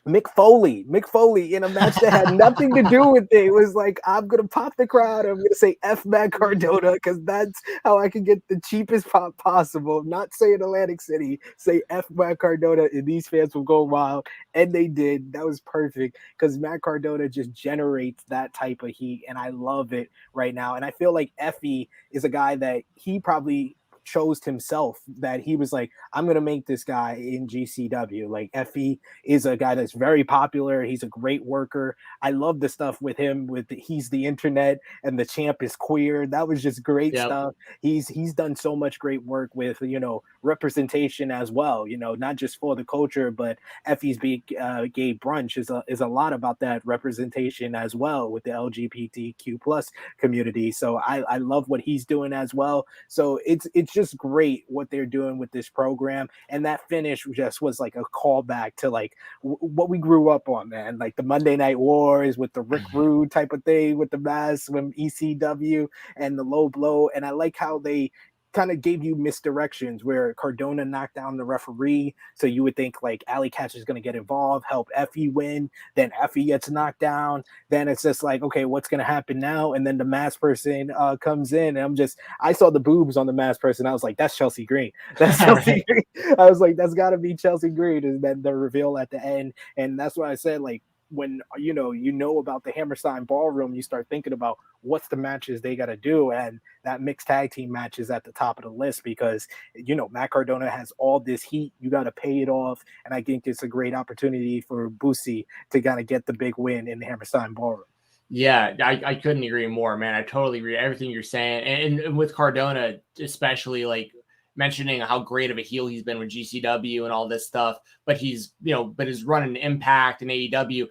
Mick Foley in a match that had nothing to do with it. It was like, I'm going to pop the crowd. I'm going to say F Matt Cardona, because that's how I can get the cheapest pop possible. Not saying Atlantic City, say F Matt Cardona, and these fans will go wild. And they did. That was perfect, because Matt Cardona just generates that type of heat, and I love it right now. And I feel like Effy is a guy that he probably chose himself, that he was like, I'm going to make this guy in GCW. Like, Effy is a guy that's very popular. He's a great worker. I love the stuff with him he's the internet and the champ is queer. That was just great stuff. He's done so much great work with, representation as well, not just for the culture, but Effy's big gay brunch is a lot about that representation as well with the LGBTQ plus community. So I love what he's doing as well. So it's just great what they're doing with this program. And that finish just was like a callback to what we grew up on, man. Like the Monday Night Wars with the Rick Rude type of thing with the mask from ECW and the low blow. And I like how they kind of gave you misdirections where Cardona knocked down the referee. So you would think like Alley Catch is going to get involved, help Effy win. Then Effy gets knocked down. Then it's just like, okay, what's going to happen now? And then the masked person comes in, and I saw the boobs on the masked person. I was like, that's Chelsea Green. That's Chelsea Green. I was like, that's got to be Chelsea Green. And then the reveal at the end. And that's why I said, like, when you know about the Hammerstein Ballroom, you start thinking about what's the matches they got to do, and that mixed tag team match is at the top of the list, because Matt Cardona has all this heat. You got to pay it off, and I think it's a great opportunity for Boosie to kind of get the big win in the Hammerstein Ballroom. Yeah, I couldn't agree more, man. I totally agree with everything you're saying, and with Cardona especially, like mentioning how great of a heel he's been with GCW and all this stuff, but he's running Impact and AEW.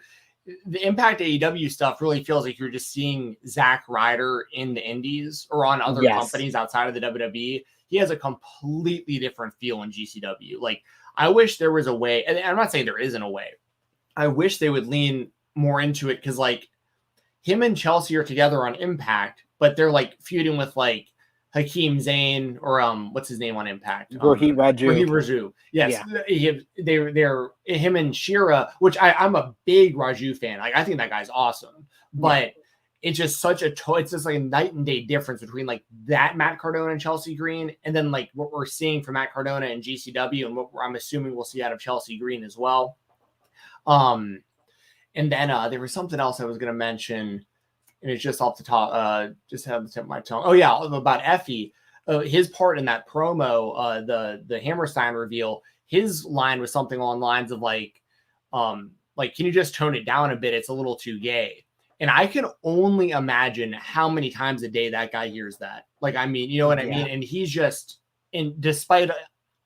The Impact AEW stuff really feels like you're just seeing Zack Ryder in the indies or on other companies outside of the WWE. He has a completely different feel in GCW. Like, I wish there was a way, and I'm not saying there isn't a way. I wish they would lean more into it because like him and Chelsea are together on Impact, but they're like feuding with like Hakeem Zane or what's his name on Impact? Rohit Raju. Yes, they're him and Shira, which I'm a big Raju fan. Like I think that guy's awesome, but it's just such it's just like a night and day difference between like that Matt Cardona and Chelsea Green, and then like what we're seeing from Matt Cardona and GCW, and what I'm assuming we'll see out of Chelsea Green as well. And then there was something else I was going to mention. And it's just off the top, just have the tip of my tongue. Oh yeah, about Effy, his part in that promo, the Hammerstein reveal. His line was something along the lines of like, can you just tone it down a bit? It's a little too gay. And I can only imagine how many times a day that guy hears that. Like, I mean, you know what I mean? And he's just, and despite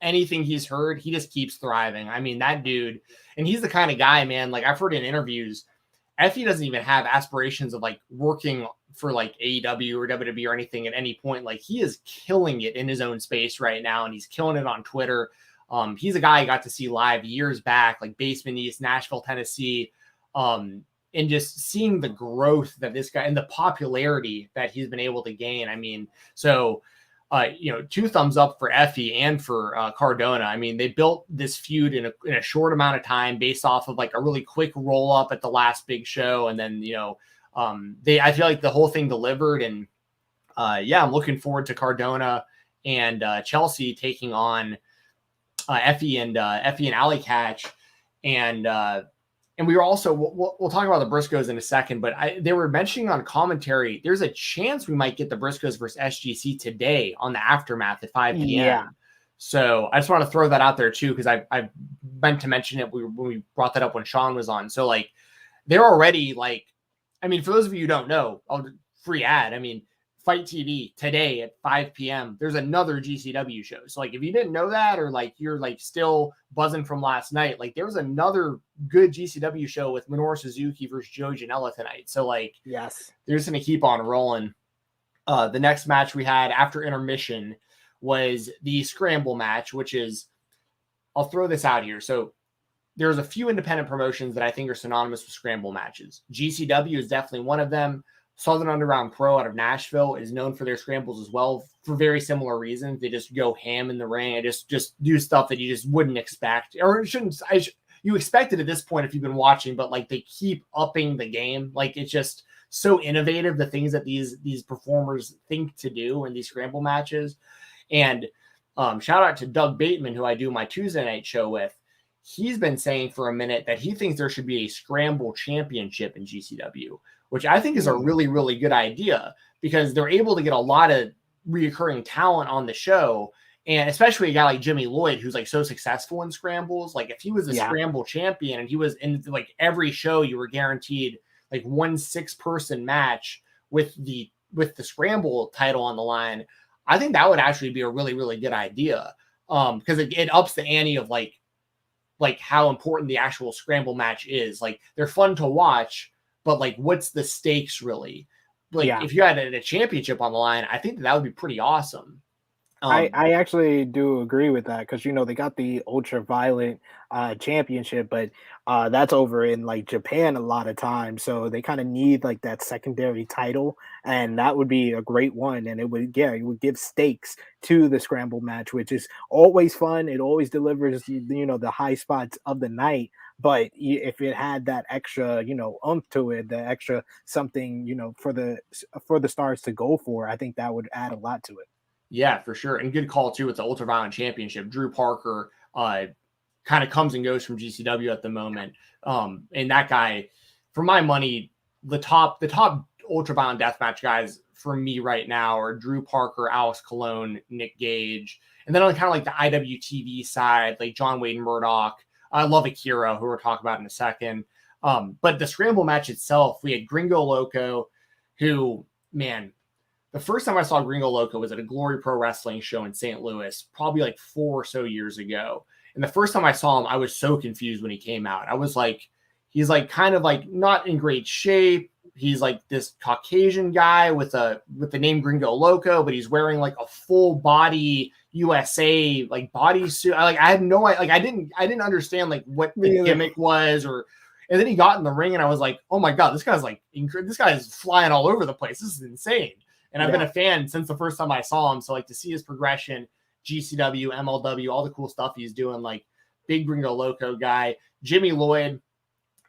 anything he's heard, he just keeps thriving. I mean, that dude, and he's the kind of guy, man. Like I've heard in interviews. Effy doesn't even have aspirations of like working for like AEW or WWE or anything at any point. Like he is killing it in his own space right now, and he's killing it on Twitter. He's a guy I got to see live years back, like Basement East, Nashville, Tennessee, and just seeing the growth that this guy and the popularity that he's been able to gain. I mean, so two thumbs up for Effy and for Cardona. I mean, they built this feud in a short amount of time based off of like a really quick roll up at the last big show. And then, I feel like the whole thing delivered. And I'm looking forward to Cardona and Chelsea taking on Effy and Alley Catch. And we were also, we'll talk about the Briscoes in a second, but they were mentioning on commentary, there's a chance we might get the Briscoes versus SGC today on the Aftermath at 5 p.m. Yeah. So I just want to throw that out there too, because I meant to mention it when we brought that up when Sean was on. So like, they're already like, I mean, for those of you who don't know, free ad, I mean, Fight TV today at 5 p.m. There's another GCW show. So like, if you didn't know that, or like you're like still buzzing from last night, like there was another good GCW show with Minoru Suzuki versus Joe Janela tonight. So like, yes, they're just going to keep on rolling. The next match we had after intermission was the Scramble match, which is, I'll throw this out here. So there's a few independent promotions that I think are synonymous with Scramble matches. GCW is definitely one of them. Southern Underground Pro out of Nashville is known for their scrambles as well for very similar reasons. They just go ham in the ring and just do stuff that you just wouldn't expect, or you expect it at this point if you've been watching, but like they keep upping the game. Like it's just so innovative, the things that these performers think to do in these scramble matches. And shout out to Doug Bateman, who I do my Tuesday night show with. He's been saying for a minute that he thinks there should be a scramble championship in GCW, which I think is a really, really good idea because they're able to get a lot of reoccurring talent on the show. And especially a guy like Jimmy Lloyd, who's like so successful in scrambles. Like if he was a scramble champion and he was in like every show, you were guaranteed like 1 6-person match with the scramble title on the line. I think that would actually be a really, really good idea. Because it ups the ante of like how important the actual scramble match is. Like they're fun to watch, but like, what's the stakes really? Like if you had a championship on the line, I think that would be pretty awesome. I actually do agree with that because, they got the Ultraviolet championship, but that's over in like Japan a lot of times. So they kind of need like that secondary title, and that would be a great one. And it would give stakes to the scramble match, which is always fun. It always delivers, the high spots of the night. But if it had that extra, oomph to it, the extra something, for the stars to go for, I think that would add a lot to it. Yeah, for sure. And good call too with the Ultraviolet Championship. Drew Parker kind of comes and goes from GCW at the moment. And that guy, for my money, the top Ultraviolet Deathmatch guys for me right now are Drew Parker, Alex Colon, Nick Gage. And then on kind of like the IWTV side, like John Wayne Murdoch. I love Akira, who we'll talk about in a second. But the scramble match itself, we had Gringo Loco, who, man, the first time I saw Gringo Loco was at a Glory Pro Wrestling show in St. Louis, probably like 4 or so years ago. And the first time I saw him, I was so confused when he came out. I was like, he's like kind of like not in great shape. He's like this Caucasian guy with the name Gringo Loco, but he's wearing like a full body USA like bodysuit. I had no idea. Like I didn't understand like what the gimmick was, And then he got in the ring, and I was like, oh my God, this guy's flying all over the place. This is insane. And I've been a fan since the first time I saw him. So like to see his progression, GCW, MLW, all the cool stuff he's doing, like big Gringo Loco guy, Jimmy Lloyd,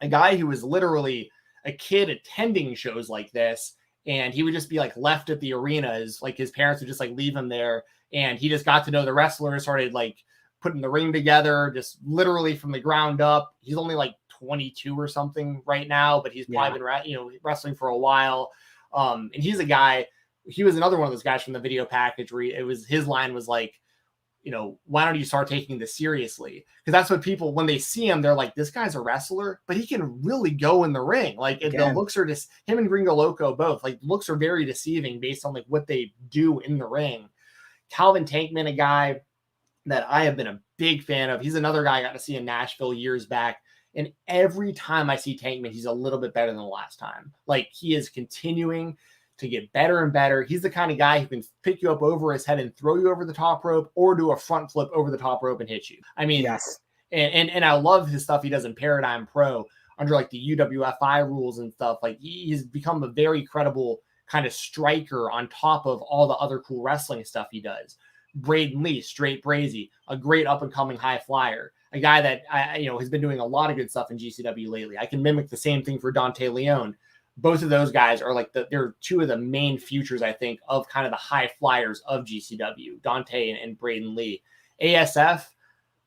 a guy who was literally a kid attending shows like this. And he would just be like left at the arenas. Like his parents would just like leave him there. And he just got to know the wrestlers, started like putting the ring together, just literally from the ground up. He's only like 22 or something right now, but he's probably been wrestling for a while. And he's a guy, he was another one of those guys from the video package where his line was like, why don't you start taking this seriously? Because that's what people, when they see him, they're like, this guy's a wrestler, but he can really go in the ring. Like the looks are just, him and Gringo Loco both, like looks are very deceiving based on like what they do in the ring. Calvin Tankman, a guy that I have been a big fan of. He's another guy I got to see in Nashville years back. And every time I see Tankman, he's a little bit better than the last time. Like he is continuing to get better and better. He's the kind of guy who can pick you up over his head and throw you over the top rope or do a front flip over the top rope and hit you. I mean, yes. And I love his stuff he does in Paradigm Pro under like the UWFI rules and stuff. Like he's become a very credible kind of striker on top of all the other cool wrestling stuff he does. Braden Lee, straight brazy, a great up and coming high flyer, a guy that has been doing a lot of good stuff in GCW lately. I can mimic the same thing for Dante Leone. Both of those guys are like they're two of the main futures, I think, of kind of the high flyers of GCW, Dante and Braden Lee. ASF,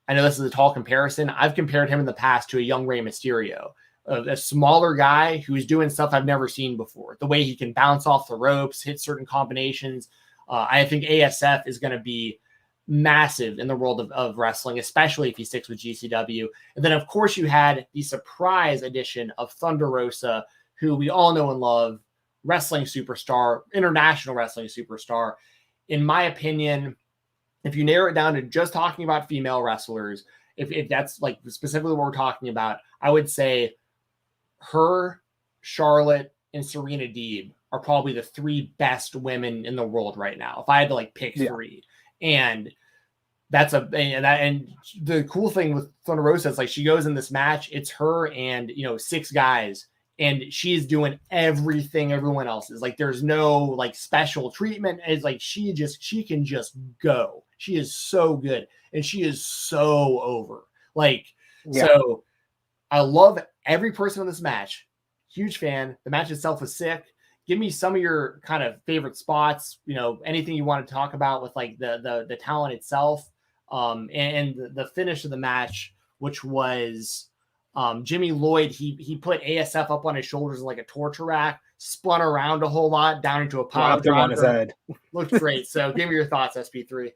I know this is a tall comparison. I've compared him in the past to a young Rey Mysterio, a smaller guy who's doing stuff I've never seen before. The way he can bounce off the ropes, hit certain combinations. I think ASF is going to be massive in the world of wrestling, especially if he sticks with GCW. And then, of course, you had the surprise addition of Thunder Rosa, who we all know and love, wrestling superstar, international wrestling superstar. In my opinion, if you narrow it down to just talking about female wrestlers, if that's like specifically what we're talking about, I would say her, Charlotte, and Serena Deeb are probably the three best women in the world right now. If I had to like pick three, and that's and the cool thing with Thunder Rosa is like she goes in this match, it's her and 6 guys. And she's doing everything everyone else is. Like, there's no like special treatment. It's like she can just go. She is so good. And she is so over. Like, so I love every person in this match. Huge fan. The match itself was sick. Give me some of your kind of favorite spots, anything you want to talk about with like the talent itself. And the finish of the match, which was Jimmy Lloyd, he put ASF up on his shoulders like a torture rack, spun around a whole lot down into a pile on his head. Looked great. So give me your thoughts, SP3.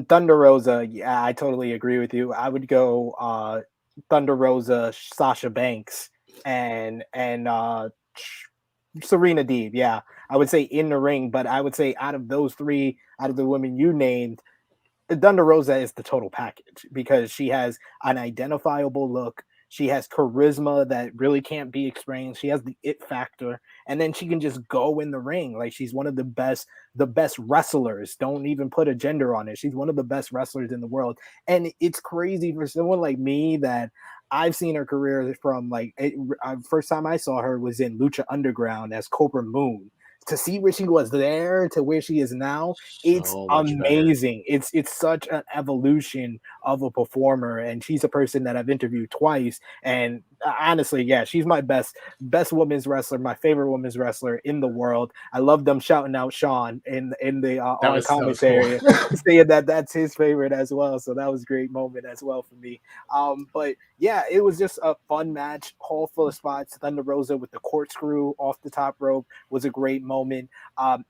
Thunder Rosa, yeah, I totally agree with you. I would go Thunder Rosa, Sasha Banks, and Serena Deeb. Yeah, I would say in the ring, but I would say out of those three, out of the women you named, Thunder Rosa is the total package because she has an identifiable look. She has charisma that really can't be explained. She has the it factor, and then she can just go in the ring. Like she's one of the best wrestlers. Don't even put a gender on it. She's one of the best wrestlers in the world. And it's crazy for someone like me that I've seen her career from first time I saw her was in Lucha Underground as Cobra Moon. To see where she was there to where she is now, it's amazing. It's such an evolution of a performer, and she's a person that I've interviewed twice. And honestly, yeah, she's my best women's wrestler, my favorite women's wrestler in the world. I love them shouting out Sean in the on commentary, saying that that's his favorite as well. So that was a great moment as well for me. But yeah, it was just a fun match, hall full of spots. Thunder Rosa with the corkscrew off the top rope was a great moment.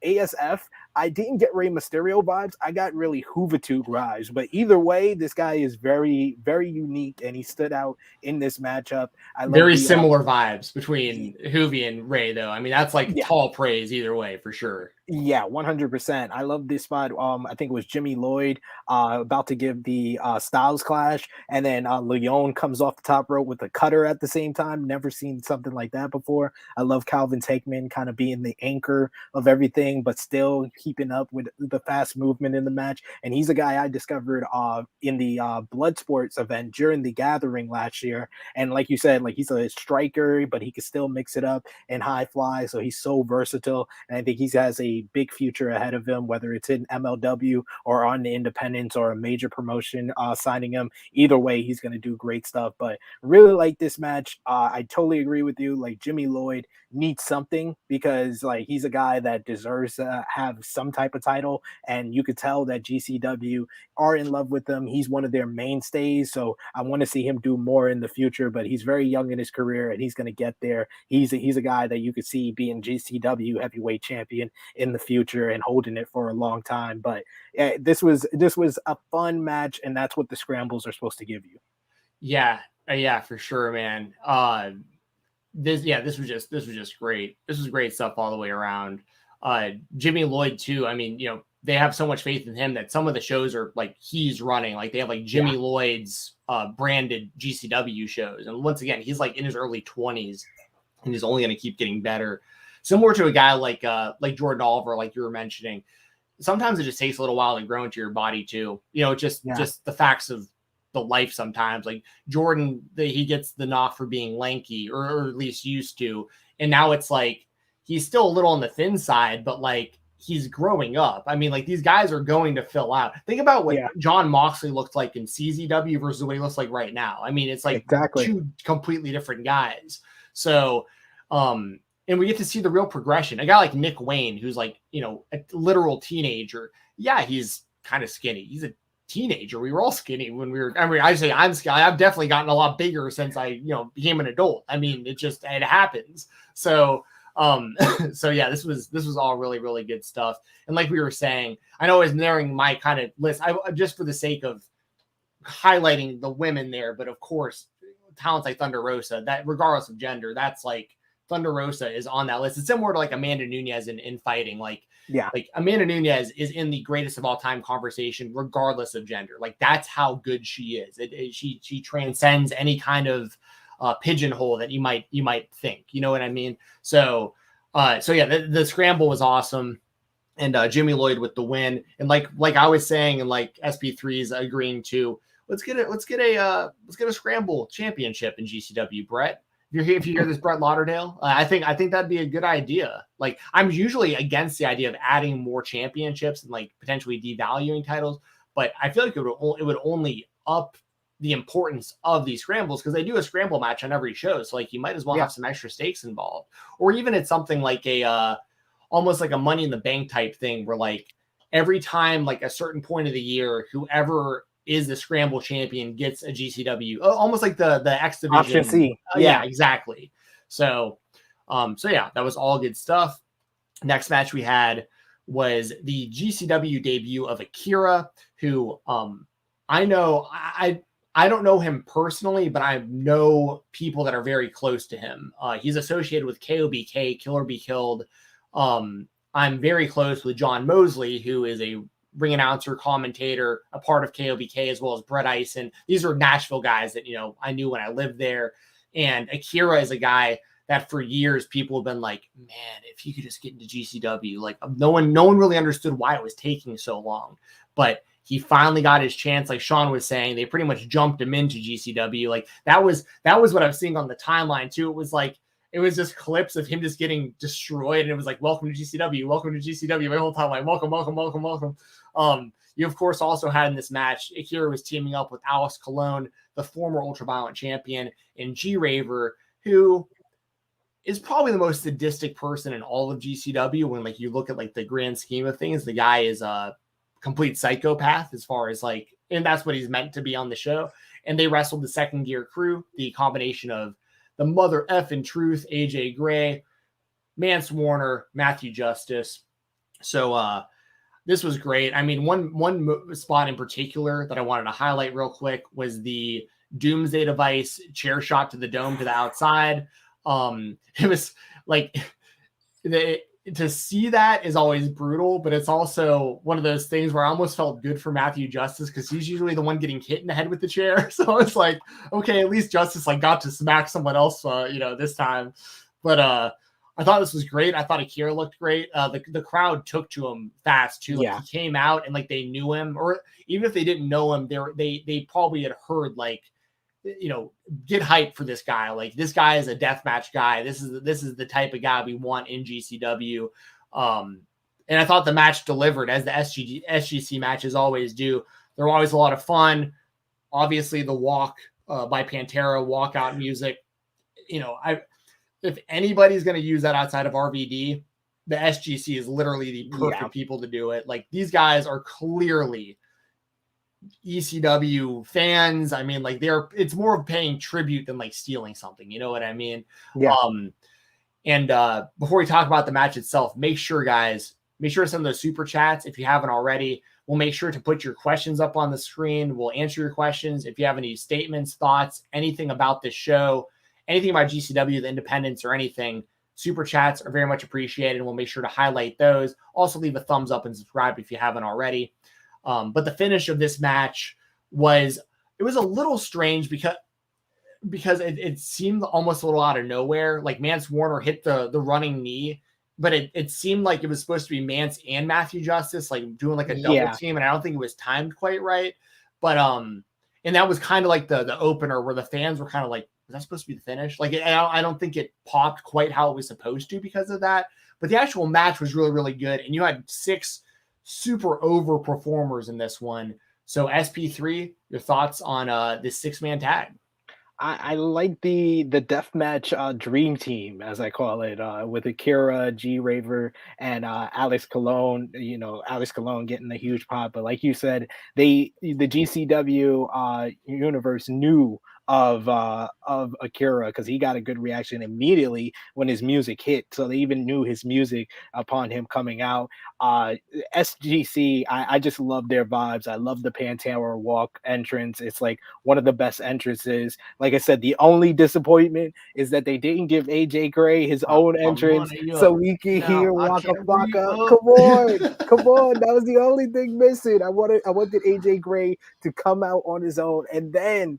ASF, I didn't get Rey Mysterio vibes. I got really Juventud vibes. But either way, this guy is very, very unique, and he stood out in this matchup. Very similar vibes between Juvi and Rey, though. I mean, that's like tall praise either way, for sure. Yeah, 100%. I love this spot. I think it was Jimmy Lloyd about to give the Styles Clash, and then Leone comes off the top rope with a cutter at the same time. Never seen something like that before. I love Calvin Tankman kind of being the anchor of everything, but still keeping up with the fast movement in the match. And he's a guy I discovered in the Blood Sports event during the Gathering last year. And like you said, like he's a striker, but he can still mix it up and high fly. So he's so versatile. And I think he has a big future ahead of him, whether it's in MLW or on the independents or a major promotion signing him. Either way, he's going to do great stuff. But really like this match. I totally agree with you. Like Jimmy Lloyd needs something because like he's a guy that deserves to have some type of title. And you could tell that GCW are in love with him. He's one of their mainstays. So I want to see him do more in the future, but he's very young in his career and he's going to get there. He's a guy that you could see being GCW heavyweight champion in the future and holding it for a long time. But this was a fun match, and that's what the scrambles are supposed to give you. Yeah, for sure, man. This was just great. This was great stuff all the way around. Jimmy Lloyd too. I mean, they have so much faith in him that some of the shows are like he's running. Like they have like Jimmy Lloyd's branded GCW shows, and once again, he's like in his early 20s, and he's only going to keep getting better. Similar to a guy like Jordan Oliver, like you were mentioning. Sometimes it just takes a little while to grow into your body too. Just the facts of the life sometimes. Like Jordan, he gets the knock for being lanky, or at least used to, and now it's like he's still a little on the thin side, but like he's growing up. I mean, like these guys are going to fill out. Think about what John Moxley looked like in CZW versus what he looks like right now. I mean, it's like two completely different guys. So, and we get to see the real progression. A guy like Nick Wayne, who's like, a literal teenager. Yeah, he's kind of skinny. He's a teenager. We were all skinny when we were. I mean, I say I'm skinny. I've definitely gotten a lot bigger since I, became an adult. I mean, it happens. So, so yeah, this was all really, really good stuff. And like we were saying, I know I was narrowing my kind of list. I just for the sake of highlighting the women there, but of course, talents like Thunder Rosa, that regardless of gender, that's like Thunder Rosa is on that list. It's similar to like Amanda Nunes in fighting. Like Amanda Nunes is in the greatest of all time conversation, regardless of gender. Like that's how good she is. She transcends any kind of pigeonhole that you might think. You know what I mean? So yeah, the scramble was awesome, and Jimmy Lloyd with the win. And like I was saying, and like SP3 is agreeing to, let's get a scramble championship in GCW, Brett. If you hear this, Brett Lauderdale, I think that'd be a good idea. Like I'm usually against the idea of adding more championships and like potentially devaluing titles, but I feel like it would only up the importance of these scrambles because they do a scramble match on every show. So like you might as well have some extra stakes involved, or even it's something like almost like a Money in the Bank type thing where like every time like a certain point of the year, whoever is the scramble champion gets a GCW, almost like the X division. Option C. Yeah, exactly. So yeah, that was all good stuff. Next match we had was the GCW debut of Akira, who I know I don't know him personally, but I know people that are very close to him. He's associated with KOBK, Kill or Be Killed. I'm very close with John Mosley, who is a ring announcer, commentator, a part of KOBK, as well as Brett Eisen. These are Nashville guys that, I knew when I lived there. And Akira is a guy that for years people have been like, man, if he could just get into GCW, like no one really understood why it was taking so long, but he finally got his chance. Like Sean was saying, they pretty much jumped him into GCW. Like that was what I was seeing on the timeline too. It was just clips of him just getting destroyed. And it was like, welcome to GCW, welcome to GCW. My whole time, like, welcome. You of course also had in this match, Akira was teaming up with Alice Colon, the former Ultraviolent champion, and G-Raver, who is probably the most sadistic person in all of GCW. When like you look at like the grand scheme of things, the guy is a complete psychopath as far as like, and that's what he's meant to be on the show. And they wrestled the Second Gear crew, the combination of the Mother Effin' Truth, AJ Gray, Mance Warner, Matthew Justice. So this was great. I mean, one spot in particular that I wanted to highlight real quick was the Doomsday Device chair shot to the dome to the outside. It was like to see that is always brutal, but it's also one of those things where I almost felt good for Matthew Justice because he's usually the one getting hit in the head with the chair. So it's like, okay, at least Justice like got to smack someone else, this time. But I thought this was great. I thought Akira looked great. The crowd took to him fast too. Like, Yeah. he came out and like they knew him, or even if they didn't know him, they probably had heard, like, get hyped for this guy. Like, this guy is a deathmatch guy. This is the type of guy we want in GCW. And I thought the match delivered, as the SGC matches always do. They're always a lot of fun. Obviously, the walk by Pantera, walkout music. If anybody's going to use that outside of RVD, the SGC is literally the perfect people to do it. Like, these guys are clearly ECW fans. I mean, like, it's more of paying tribute than like stealing something. You know what I mean? Yeah. And before we talk about the match itself, make sure to send those super chats if you haven't already. We'll make sure to put your questions up on the screen. We'll answer your questions. If you have any statements, thoughts, anything about this show, anything about GCW, the independents, or anything, super chats are very much appreciated. And we'll make sure to highlight those. Also, leave a thumbs up and subscribe if you haven't already. But the finish of this match was a little strange because it seemed almost a little out of nowhere. Like, Mance Warner hit the running knee, but it seemed like it was supposed to be Mance and Matthew Justice, like, doing like a double team, and I don't think it was timed quite right. But and that was kind of like the opener where the fans were kind of like, was that supposed to be the finish? Like, I don't think it popped quite how it was supposed to because of that. But the actual match was really, really good, and you had 6 super over performers in this one. So SP3, your thoughts on this 6-man tag? I like the deathmatch dream team, as I call it, with Akira, G Raver, and Alex Colon. Alex Colon getting the huge pop, but like you said, the GCW universe knew of Akira because he got a good reaction immediately when his music hit. So they even knew his music upon him coming out. SGC, I just love their vibes. I love the Pantera walk entrance. It's like one of the best entrances. Like I said, the only disappointment is that they didn't give AJ Gray his own entrance so we can hear Waka Flocka. Come on. That was the only thing missing. I wanted AJ Gray to come out on his own, and then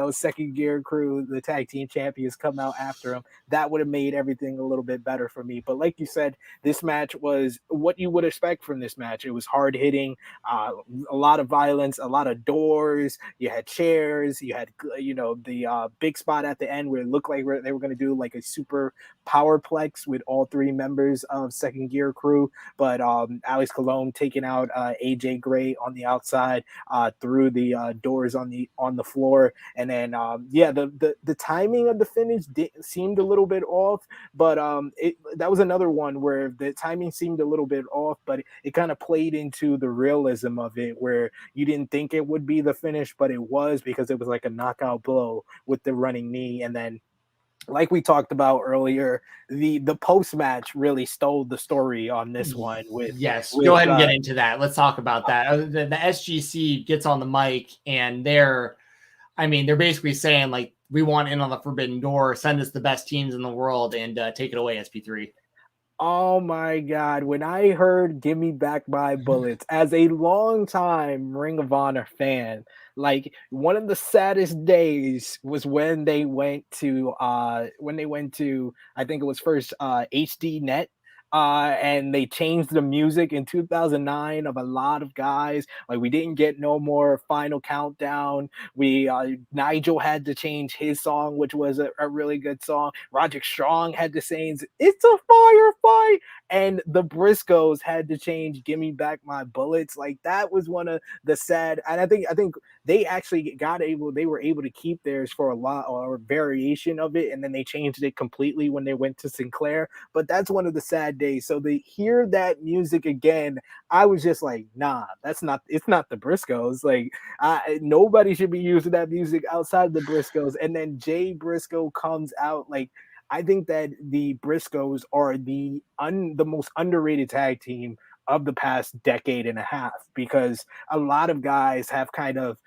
Second Gear Crew, the tag team champions, come out after him. That would have made everything a little bit better for me. But like you said, this match was what you would expect from this match. It was hard hitting, a lot of violence, a lot of doors. You had chairs. You had the big spot at the end where it looked like they were going to do like a super powerplex with all 3 members of Second Gear Crew. But Alex Colon taking out AJ Gray on the outside through the doors on the floor. And then the timing of the finish seemed a little bit off, but that was another one where the timing seemed a little bit off, but it kind of played into the realism of it, where you didn't think it would be the finish, but it was, because it was like a knockout blow with the running knee. And then, like we talked about earlier, the post match really stole the story on this one. Go ahead and get into that. Let's talk about that. The SGC gets on the mic, and they're basically saying, like, we want in on the forbidden door, send us the best teams in the world, and take it away, SP3. Oh my God. When I heard Give Me Back My Bullets, as a longtime Ring of Honor fan, like, one of the saddest days was when they went to I think it was first HD Net. And they changed the music in 2009 of a lot of guys. Like, we didn't get no more Final Countdown. Nigel had to change his song, which was a really good song. Roderick Strong had to change "It's a Firefight," and the Briscoes had to change "Give Me Back My Bullets." Like, that was one of the sad. And I think they actually they were able to keep theirs for a lot, or variation of it, and then they changed it completely when they went to Sinclair. But that's one of the sad days. So to hear that music again, I was just like, nah, it's not the Briscoes. Like, nobody should be using that music outside the Briscoes. And then Jay Briscoe comes out. Like, I think that the Briscoes are the most underrated tag team of the past decade and a half, because a lot of guys have kind of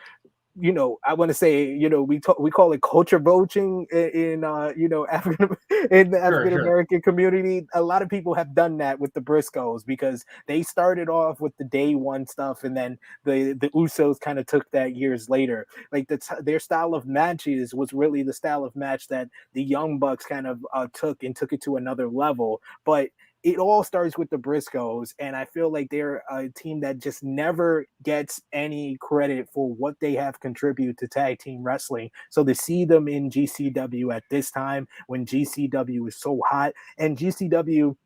I want to say, we call it culture vulturing in African in the African American community. A lot of people have done that with the Briscoes because they started off with the day one stuff, and then the Usos kind of took that years later. Like their style of matches was really the style of match that the Young Bucks kind of took it to another level. But it all starts with the Briscoes, and I feel like they're a team that just never gets any credit for what they have contributed to tag team wrestling. So to see them in GCW at this time when GCW is so hot, and GCW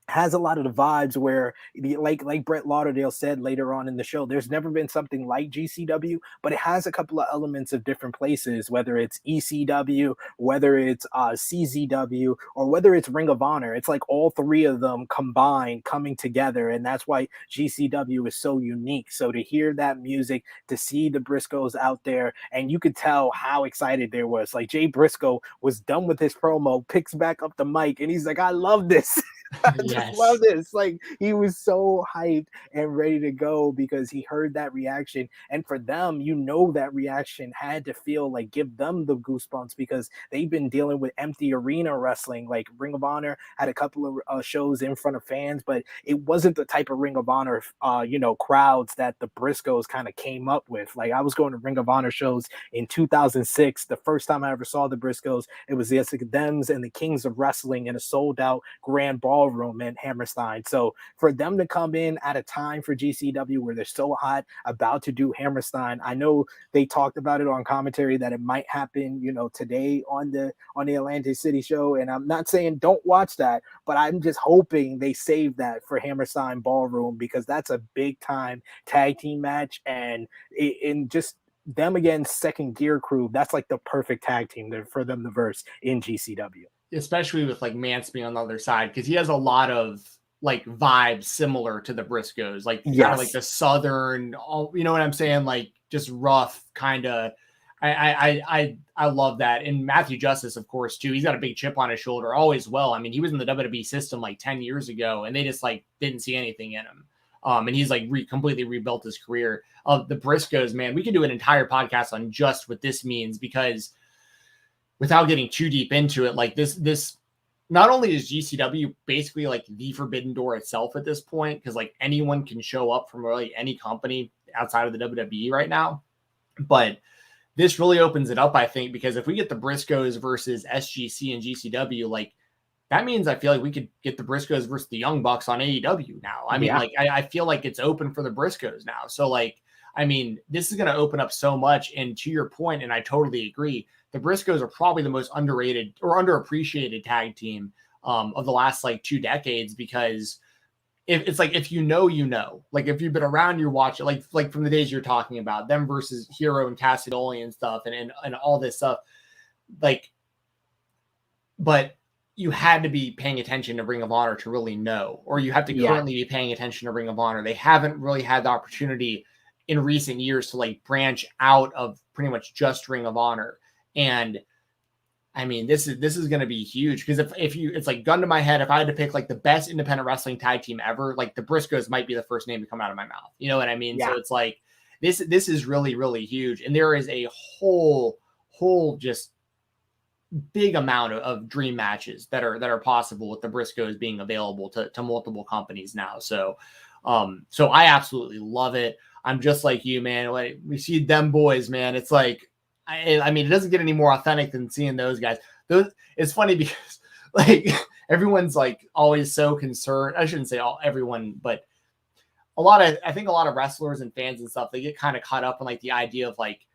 has a lot of the vibes where, like Brett Lauderdale said later on in the show, there's never been something like GCW, but it has a couple of elements of different places, whether it's ECW, whether it's CZW, or whether it's Ring of Honor. It's like all three of them combined coming together, and that's why GCW is so unique. So to hear that music, to see the Briscoes out there, and you could tell how excited they was. Like Jay Briscoe was done with his promo, picks back up the mic, and he's like, I love this. I just love this. Like, he was so hyped and ready to go because he heard that reaction. And for them, that reaction had to feel like give them the goosebumps because they've been dealing with empty arena wrestling. Like Ring of Honor had a couple of shows in front of fans, but it wasn't the type of Ring of Honor, crowds that the Briscoes kind of came up with. Like, I was going to Ring of Honor shows in 2006. The first time I ever saw the Briscoes, it was the Dems and the Kings of Wrestling in a sold out Grand Ballroom in Hammerstein. So for them to come in at a time for GCW where they're so hot, about to do Hammerstein, I know they talked about it on commentary that it might happen, today on the Atlantic City show. And I'm not saying don't watch that, but I'm just hoping they save that for Hammerstein Ballroom because that's a big time tag team match, and in just them against Second Gear Crew, that's like the perfect tag team for them to verse in GCW. Especially with like Mance being on the other side, because he has a lot of like vibes similar to the Briscoes, like kind of like the Southern, you know what I'm saying? Like just rough kind of. I love that. And Matthew Justice, of course, too. He's got a big chip on his shoulder, always will. I mean, he was in the WWE system like 10 years ago, and they just like didn't see anything in him. And he's like completely rebuilt his career. The Briscoes, man, we could do an entire podcast on just what this means because without getting too deep into it, like this not only is GCW basically like the forbidden door itself at this point, because like anyone can show up from really any company outside of the WWE right now, but this really opens it up, I think, because if we get the Briscoes versus SGC and GCW, like that means I feel like we could get the Briscoes versus the Young Bucks on AEW now. I mean, like I feel like it's open for the Briscoes now. So like, I mean, this is going to open up so much. And to your point, and I totally agree, the Briscoes are probably the most underrated or underappreciated tag team of the last like 2 decades, because it's like, if like if you've been around, you watch it, like from the days you're talking about them versus Hero and Cassidy and stuff and all this stuff, like, but you had to be paying attention to Ring of Honor to really know, or you have to currently be paying attention to Ring of Honor. They haven't really had the opportunity in recent years to like branch out of pretty much just Ring of Honor. And I mean, this is going to be huge because if you, it's like gun to my head, if I had to pick like the best independent wrestling tag team ever, like the Briscoes might be the first name to come out of my mouth. You know what I mean? Yeah. So it's like, this is really, really huge. And there is a whole just big amount of dream matches that are possible with the Briscoes being available to multiple companies now. So I absolutely love it. I'm just like you, man. Like, we see them boys, man. It's like, I mean, it doesn't get any more authentic than seeing those guys. It's funny because like everyone's like always so concerned. I shouldn't say everyone, but I think a lot of wrestlers and fans and stuff, they get kind of caught up in like the idea of like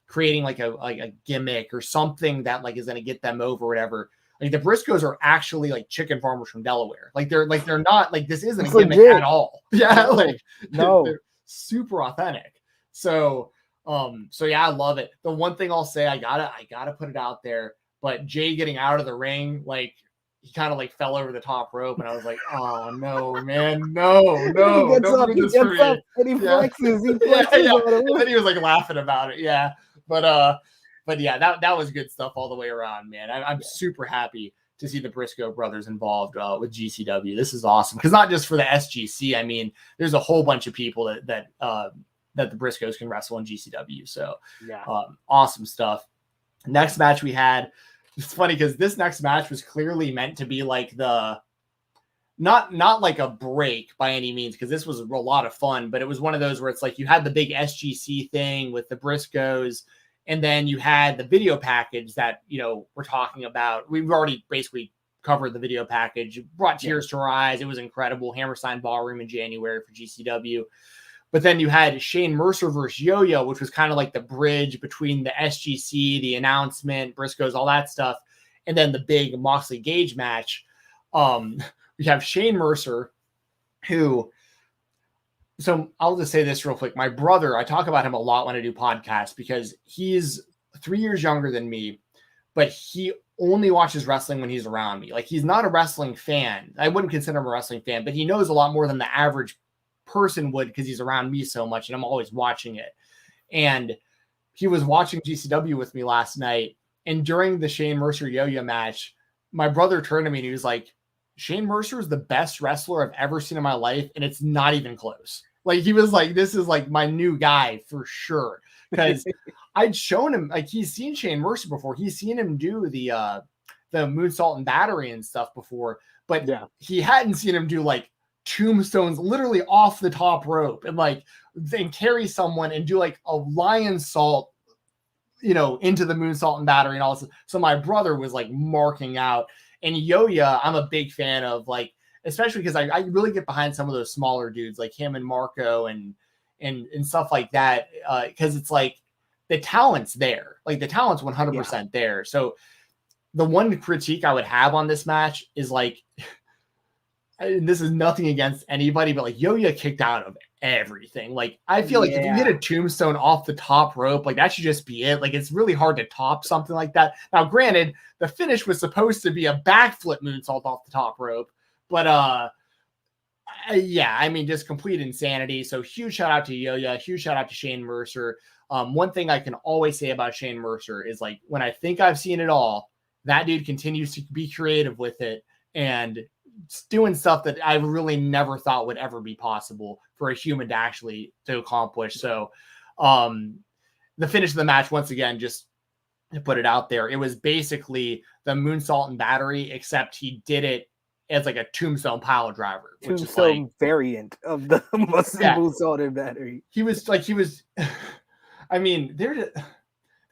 creating like a gimmick or something that like is going to get them over or whatever. Like the Briscoes are actually like chicken farmers from Delaware. Like they're not like, this isn't a gimmick legit at all. Yeah. Like no, they're super authentic. So yeah, I love it. The one thing I'll say, I gotta put it out there, but Jay getting out of the ring, like he kind of like fell over the top rope, and I was like, oh no, man, no. He gets up, and he flexes. He flexes. And then he was like laughing about it. Yeah. But yeah, that was good stuff all the way around, man. I'm super happy to see the Briscoe brothers involved with GCW. This is awesome. Because not just for the SGC, I mean, there's a whole bunch of people that that the Briscoes can wrestle in GCW. So Yeah. awesome stuff. Next match we had, it's funny because this next match was clearly meant to be like the not like a break by any means, because this was a lot of fun, but it was one of those where it's like you had the big SGC thing with the Briscoes, and then you had the video package that, you know, we're talking about. We've already basically covered the video package. It brought tears to our eyes. It was incredible. Hammerstein Ballroom in January for GCW. But then you had Shane Mercer versus Yo-Yo, which was kind of like the bridge between the SGC, the announcement, Briscoes, all that stuff, and then the big Moxley Gage match. We have Shane Mercer, who, so I'll just say this real quick. My brother, I talk about him a lot when I do podcasts because he's 3 years younger than me, but he only watches wrestling when he's around me. Like, he's not a wrestling fan. I wouldn't consider him a wrestling fan, but he knows a lot more than the average person would because he's around me so much and I'm always watching it. And he was watching GCW with me last night. And during the Shane Mercer Yo-Yo match, my brother turned to me and he was like, Shane Mercer is the best wrestler I've ever seen in my life, and it's not even close. Like, he was like, this is like my new guy for sure. Because I'd shown him, like, he's seen Shane Mercer before. He's seen him do the moonsault and battery and stuff before, but he hadn't seen him do like tombstones literally off the top rope and like then carry someone and do like a lion salt, you know, into the moonsault and battery and all this. So my brother was like marking out. And Yo-Yo, I'm a big fan of, like, especially because I really get behind some of those smaller dudes like him and Marko and stuff like that, because it's like the talent's there. Like, the talent's 100% there. So the one critique I would have on this match is, like, and this is nothing against anybody, but like Yo-Yo kicked out of everything. Like, I feel like if you hit a tombstone off the top rope, like that should just be it. Like, it's really hard to top something like that. Now, granted, the finish was supposed to be a backflip moonsault off the top rope, but I mean, just complete insanity. So huge shout out to Yo-Yo, huge shout out to Shane Mercer. One thing I can always say about Shane Mercer is, like, when I think I've seen it all, that dude continues to be creative with it and doing stuff that I really never thought would ever be possible for a human to actually to accomplish. So the finish of the match, once again, just to put it out there, it was basically the moonsault and battery, except he did it as like a tombstone pile driver, which tombstone is like variant of the moonsault and battery. He was I mean, they're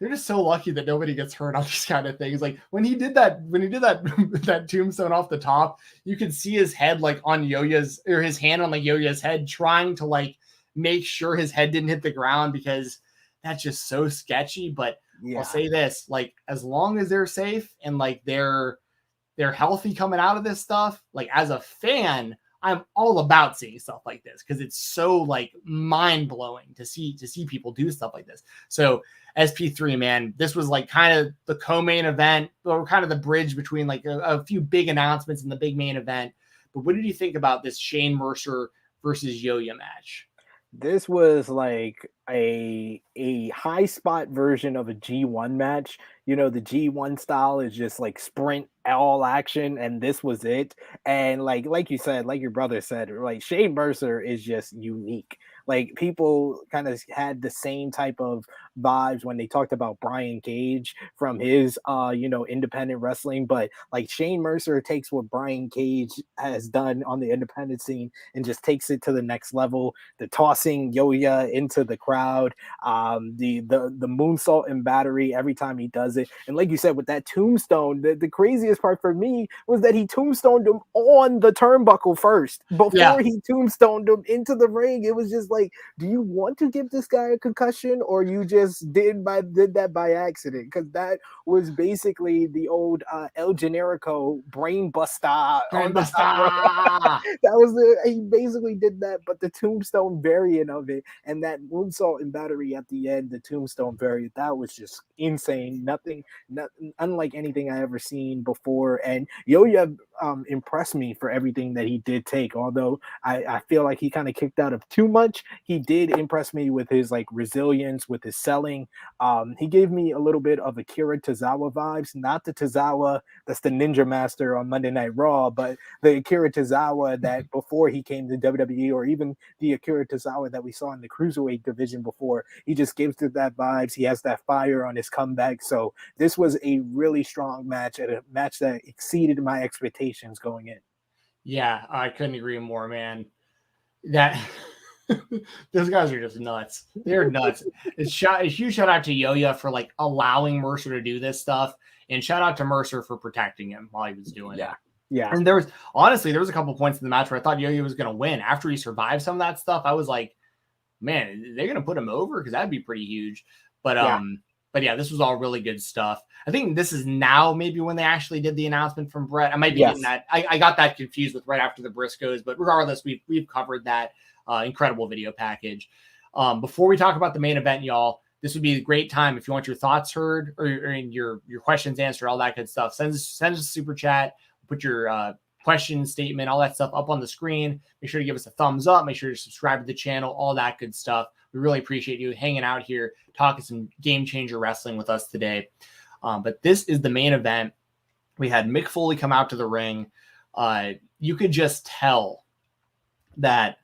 just so lucky that nobody gets hurt on these kind of things. Like, when he did that tombstone off the top, you could see his head like on Yo-Yo's, or his hand on like Yo-Yo's head, trying to like make sure his head didn't hit the ground, because that's just so sketchy. But I'll say this, like, as long as they're safe and like they're healthy coming out of this stuff, like, as a fan, I'm all about seeing stuff like this because it's so like mind blowing to see people do stuff like this. So SP3, man, this was like kind of the co-main event, or kind of the bridge between like a few big announcements and the big main event. But what did you think about this Shane Mercer versus Yo-Yo match? This was like a high spot version of a G1 match. You know, the G1 style is just like sprint all action, and this was it. And like you said, like your brother said, like, Shane Mercer is just unique. Like, people kind of had the same type of vibes when they talked about Brian Cage from his independent wrestling, but like Shane Mercer takes what Brian Cage has done on the independent scene and just takes it to the next level. The tossing Yo-Yo into the crowd, the moonsault and battery every time he does it. And like you said, with that tombstone, the craziest part for me was that he tombstoned him on the turnbuckle first before he tombstoned him into the ring. It was just like, do you want to give this guy a concussion, or you just did that by accident? Because that was basically the old El Generico brain buster. That was he basically did that, but the tombstone variant of it, and that moonsault and battery at the end, the tombstone variant, that was just insane. unlike anything I ever seen before. And Yo-Yo impressed me for everything that he did take. Although I feel like he kind of kicked out of too much, he did impress me with his like resilience, with his selling. He gave me a little bit of Akira Tozawa vibes, not the Tozawa that's the Ninja Master on Monday Night Raw, but the Akira Tozawa that before he came to WWE, or even the Akira Tozawa that we saw in the Cruiserweight division before. He just gives it that vibes. He has that fire on his comeback. So this was a really strong match, and a match that exceeded my expectations going in. Yeah, I couldn't agree more, man. That those guys are just nuts. They're nuts. A huge shout out to Yo-Yo for like allowing Mercer to do this stuff, and shout out to Mercer for protecting him while he was doing it. Yeah. And there was a couple points in the match where I thought Yo-Yo was going to win. After he survived some of that stuff, I was like, man, they're going to put him over, because that'd be pretty huge. But yeah, this was all really good stuff. I think this is now maybe when they actually did the announcement from Brett. I might be getting that. I got that confused with right after the Briscoes, but regardless, we've covered that incredible video package. Before we talk about the main event, y'all, this would be a great time if you want your thoughts heard or your questions answered, all that good stuff. Send us a super chat. Put your question statement, all that stuff up on the screen. Make sure to give us a thumbs up. Make sure to subscribe to the channel, all that good stuff. We really appreciate you hanging out here, talking some game changer wrestling with us today. But this is the main event. We had Mick Foley come out to the ring. You could just tell that,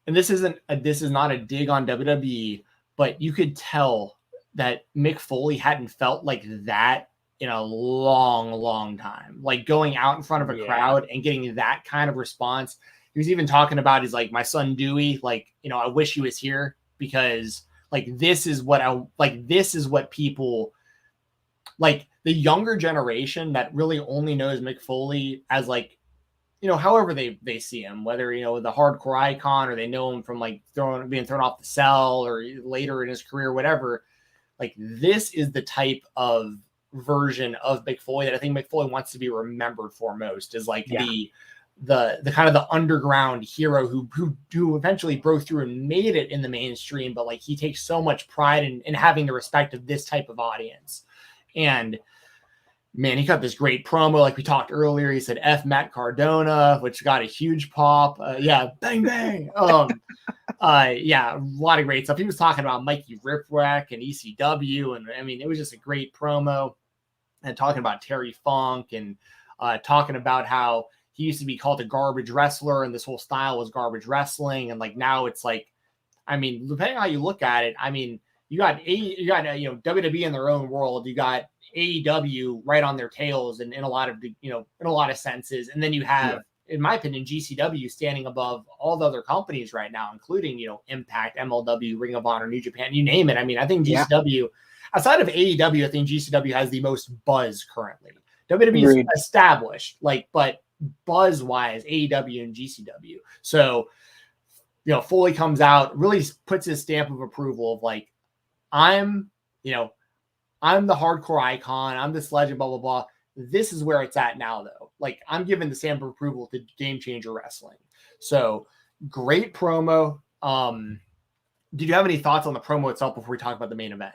and this is not a dig on WWE, but you could tell that Mick Foley hadn't felt like that in a long, long time. Like going out in front of a crowd and getting that kind of response. He was even talking about, he's like, my son Dewey, like, I wish he was here, because like this is what people like, the younger generation that really only knows Mick Foley as like, however they see him, whether, the hardcore icon, or they know him from like being thrown off the cell or later in his career, whatever. Like, this is the type of version of Mick Foley that I think Mick Foley wants to be remembered for most, is like the kind of the underground hero who eventually broke through and made it in the mainstream, but like he takes so much pride in having the respect of this type of audience. And man, he got this great promo, like we talked earlier. He said F Matt Cardona, which got a huge pop. Bang bang. Yeah, a lot of great stuff. He was talking about Mikey Ripwreck and ECW, and I mean, it was just a great promo. And talking about Terry Funk, and talking about how he used to be called a garbage wrestler, and this whole style was garbage wrestling. And like now it's like, I mean, depending on how you look at it, I mean, you got WWE in their own world. You got AEW right on their tails, and in a lot of senses. And then you have, in my opinion, GCW standing above all the other companies right now, including, Impact, MLW, Ring of Honor, New Japan, you name it. I mean, I think GCW, outside of AEW, I think GCW has the most buzz currently. WWE is established, but buzz-wise, AEW and GCW. So, Foley comes out, really puts his stamp of approval of like, I'm the hardcore icon. I'm this legend, blah, blah, blah. This is where it's at now, though. Like, I'm giving the stamp of approval to Game Changer Wrestling. So, great promo. Did you have any thoughts on the promo itself before we talk about the main event?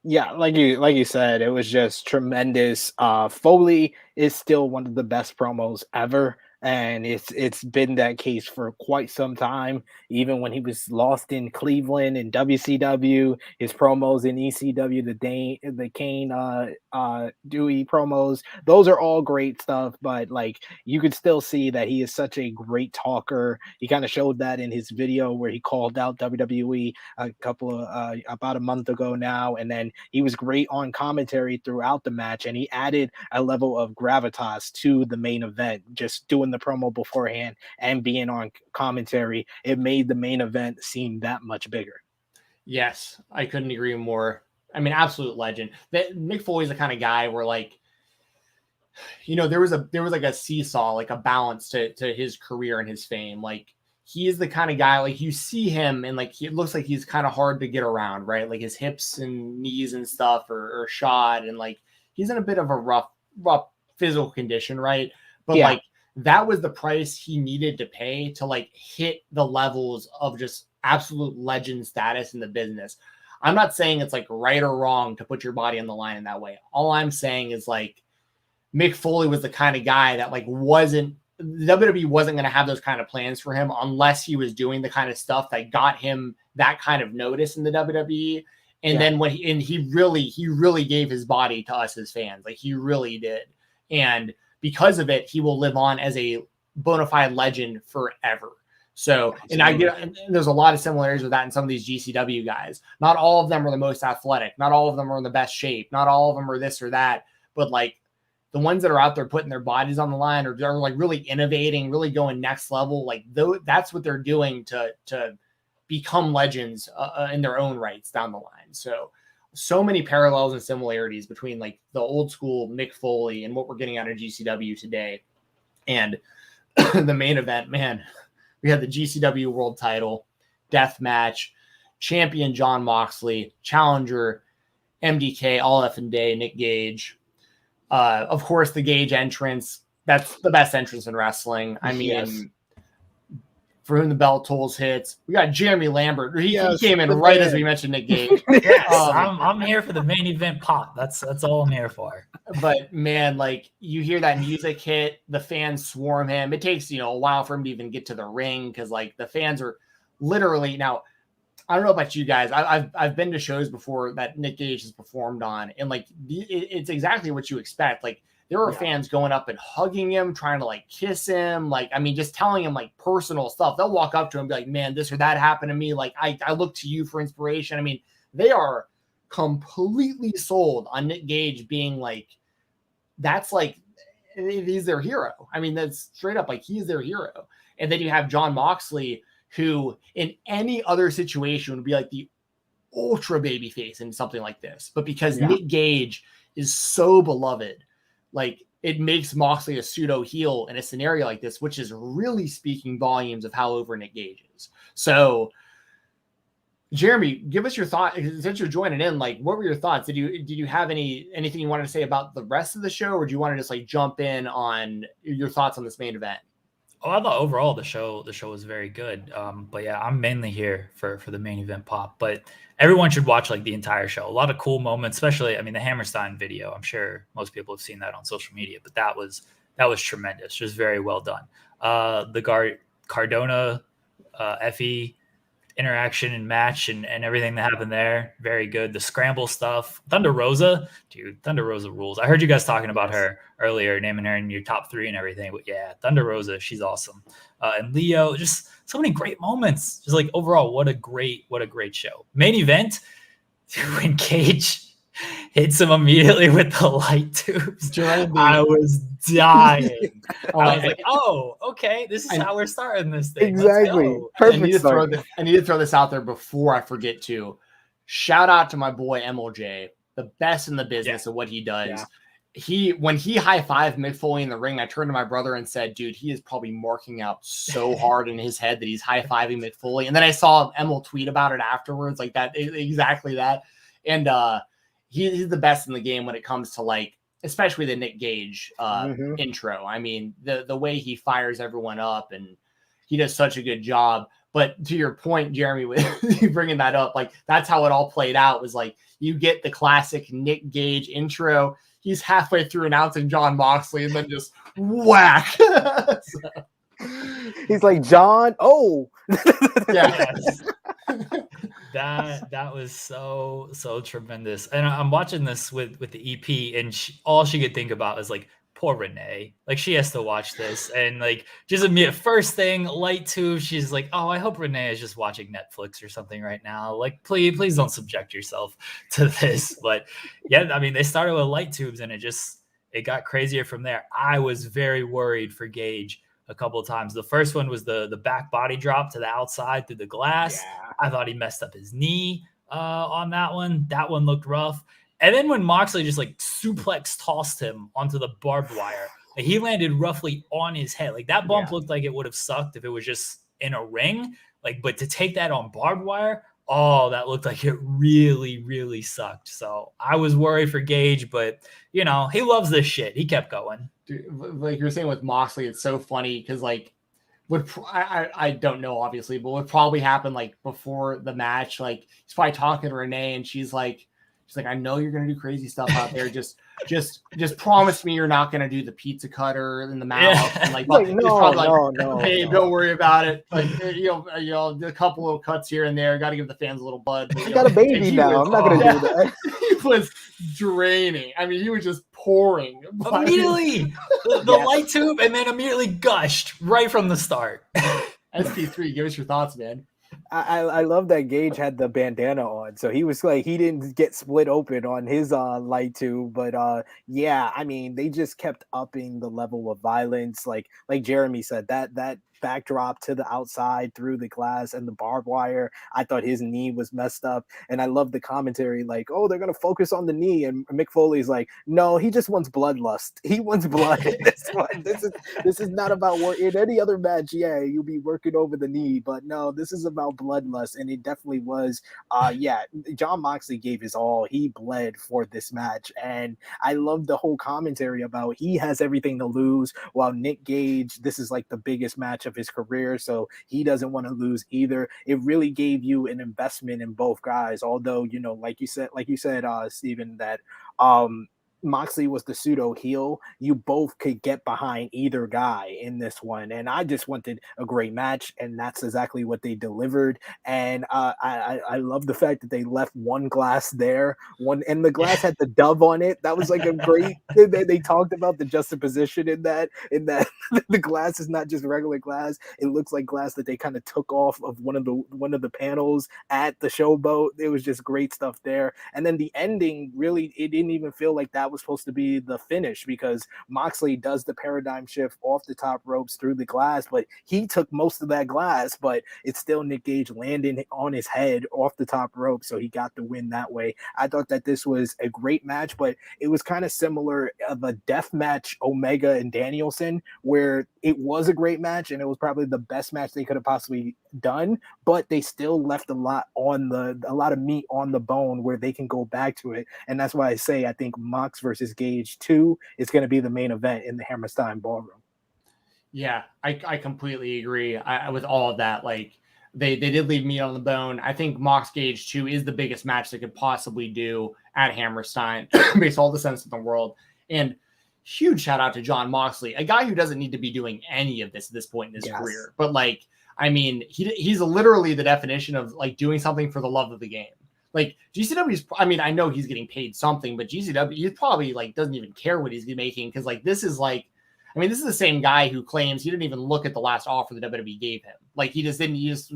Yeah, like you said, it was just tremendous. Foley is still one of the best promos ever, and it's been that case for quite some time. Even when he was lost in Cleveland and WCW, his promos in ECW, the Kane Dewey promos, those are all great stuff. But like, you could still see that he is such a great talker. He kind of showed that in his video where he called out WWE about a month ago now, and then he was great on commentary throughout the match, and he added a level of gravitas to the main event. Just doing the promo beforehand and being on commentary, it made the main event seem that much bigger. Yes, I couldn't agree more. I mean, absolute legend. Mick Foley's the kind of guy where, like, there was like a seesaw, like a balance to his career and his fame. Like, he is the kind of guy, like, you see him and like it looks like he's kind of hard to get around, right? Like his hips and knees and stuff are shot, and like he's in a bit of a rough physical condition, right? But like, that was the price he needed to pay to like hit the levels of just absolute legend status in the business. I'm not saying it's like right or wrong to put your body on the line in that way. All I'm saying is like Mick Foley was the kind of guy that like WWE wasn't going to have those kind of plans for him unless he was doing the kind of stuff that got him that kind of notice in the WWE. And then when he really gave his body to us as fans, like he really did. And because of it, he will live on as a bona fide legend forever. So, and there's a lot of similarities with that in some of these GCW guys. Not all of them are the most athletic. Not all of them are in the best shape. Not all of them are this or that. But like the ones that are out there putting their bodies on the line or are like really innovating, really going next level, like that's what they're doing to become legends in their own rights down the line. So many parallels and similarities between like the old school Mick Foley and what we're getting out of GCW today. And the main event, man, we had the GCW world title, death match, champion Jon Moxley, challenger MDK, all effing day, Nick Gage. Of course, the Gage entrance, that's the best entrance in wrestling. I mean, for whom the bell tolls hits. We got Jeremy Lambert. He came in right as we mentioned Nick Gage. Yes, I'm here for the main event pop. That's all I'm here for. But man, like you hear that music hit, the fans swarm him. It takes a while for him to even get to the ring because like the fans are literally now. I don't know about you guys. I've been to shows before that Nick Gage has performed on, and like it's exactly what you expect. Like there were fans going up and hugging him, trying to like kiss him, like I mean, just telling him like personal stuff. They'll walk up to him and be like, "Man, this or that happened to me. Like I look to you for inspiration." I mean, they are completely sold on Nick Gage being like, that's like he's their hero. I mean, that's straight up like he's their hero. And then you have Jon Moxley, who in any other situation would be like the ultra baby face in something like this. But because Nick Gage is so beloved, like it makes Moxley a pseudo heel in a scenario like this, which is really speaking volumes of how over Nick Gage is. So Jeremy, give us your thought since you're joining in. Like, what were your thoughts? Did you have anything you wanted to say about the rest of the show, or do you want to just like jump in on your thoughts on this main event? Oh, I thought overall the show was very good. But yeah, I'm mainly here for the main event pop. But everyone should watch like the entire show. A lot of cool moments, especially the Hammerstein video. I'm sure most people have seen that on social media, but that was tremendous. Just very well done. The Cardona, Effy interaction and match and everything that happened there, very good. The scramble stuff, Thunder Rosa rules. I heard you guys talking about her earlier, naming her in your top 3 and everything, but yeah, Thunder Rosa, she's awesome. And Lio, just so many great moments. Just like overall, what a great show. Main event, when Gage hits him immediately with the light tubes. I was dying. I was like, oh, okay, this is how we're starting this thing. Exactly. I need to throw this out there before I forget to. Shout out to my boy MLJ, the best in the business of what he does. Yeah. When he high-fived Mick Foley in the ring, I turned to my brother and said, dude, he is probably marking out so hard in his head that he's high-fiving Mick Foley. And then I saw Emil tweet about it afterwards, like that, exactly that. And he's the best in the game when it comes to like, especially the Nick Gage intro. I mean, the way he fires everyone up, and he does such a good job. But to your point, Jeremy, with you bringing that up, like that's how it all played out. Was like you get the classic Nick Gage intro. He's halfway through announcing Jon Moxley, and then just whack. He's like, John. Oh, yes. That was so tremendous. And I'm watching this with the EP, and all she could think about is like, poor Renee. Like she has to watch this, and like just immediate first thing, light tube. She's like, oh, I hope Renee is just watching Netflix or something right now. Like, please don't subject yourself to this. But yeah, I mean, they started with light tubes, and it got crazier from there. I was very worried for Gage a couple of times. The first one was the back body drop to the outside through the glass. Yeah. I thought he messed up his knee on that one. That one looked rough. And then when Moxley just like suplex tossed him onto the barbed wire, like, he landed roughly on his head. Like that bump looked like it would have sucked if it was just in a ring. Like, but to take that on barbed wire, oh, that looked like it really, really sucked. So I was worried for Gage, but he loves this shit. He kept going. Dude, like you're saying with Moxley, it's so funny because like I don't know obviously, but would probably happen like before the match. Like he's probably talking to Renee, and she's like, I know you're gonna do crazy stuff out there. Just promise me you're not gonna do the pizza cutter in the mouth. And like, no, hey, don't worry about it. Like you know, a couple little cuts here and there. Got to give the fans a little blood. I got a baby now. I'm not gonna do that. He was draining. I mean, he was just pouring. Immediately, the light tube, and then immediately gushed right from the start. SP3, give us your thoughts, man. I love that Gage had the bandana on, so he was like he didn't get split open on his light tube, but yeah, I mean they just kept upping the level of violence, like Jeremy said, that backdrop to the outside through the glass and the barbed wire. I thought his knee was messed up, and I love the commentary like, oh, they're gonna focus on the knee, and Mick Foley's like, no, he just wants bloodlust. He wants blood in this one. This is not about work. In any other match, yeah, you'll be working over the knee, but no, this is about bloodlust, and it definitely was. Yeah, Jon Moxley gave his all. He bled for this match, and I love the whole commentary about he has everything to lose, while Nick Gage, this is like the biggest match of his career, so he doesn't want to lose either. It really gave you an investment in both guys, although like you said Steven, that Moxley was the pseudo heel. You both could get behind either guy in this one, and I just wanted a great match, and that's exactly what they delivered. And I love the fact that they left one glass there, and the glass had the dove on it. That was like a great. They talked about the juxtaposition in that the glass is not just regular glass. It looks like glass that they kind of took off of one of the panels at the showboat. It was just great stuff there. And then the ending, really, it didn't even feel like that was supposed to be the finish, because Moxley does the paradigm shift off the top ropes through the glass, but he took most of that glass, but it's still Nick Gage landing on his head off the top rope, so he got the win that way. I thought that this was a great match, but it was kind of similar of a death match Omega and Danielson, where it was a great match and it was probably the best match they could have possibly done, but they still left a lot of meat on the bone where they can go back to it. And that's why I say I think Mox versus Gage 2 is going to be the main event in the Hammerstein Ballroom. Yeah, I completely agree. With all of that. Like they did leave meat on the bone. I think Mox Gage 2 is the biggest match they could possibly do at Hammerstein. Makes all the sense in the world. And huge shout out to Jon Moxley, a guy who doesn't need to be doing any of this at this point in his career. But like, I mean, he's literally the definition of like doing something for the love of the game. Like GCW's, I mean, I know he's getting paid something, but GCW, he probably like doesn't even care what he's making, because like this is like, I mean, this is the same guy who claims he didn't even look at the last offer the WWE gave him. Like he just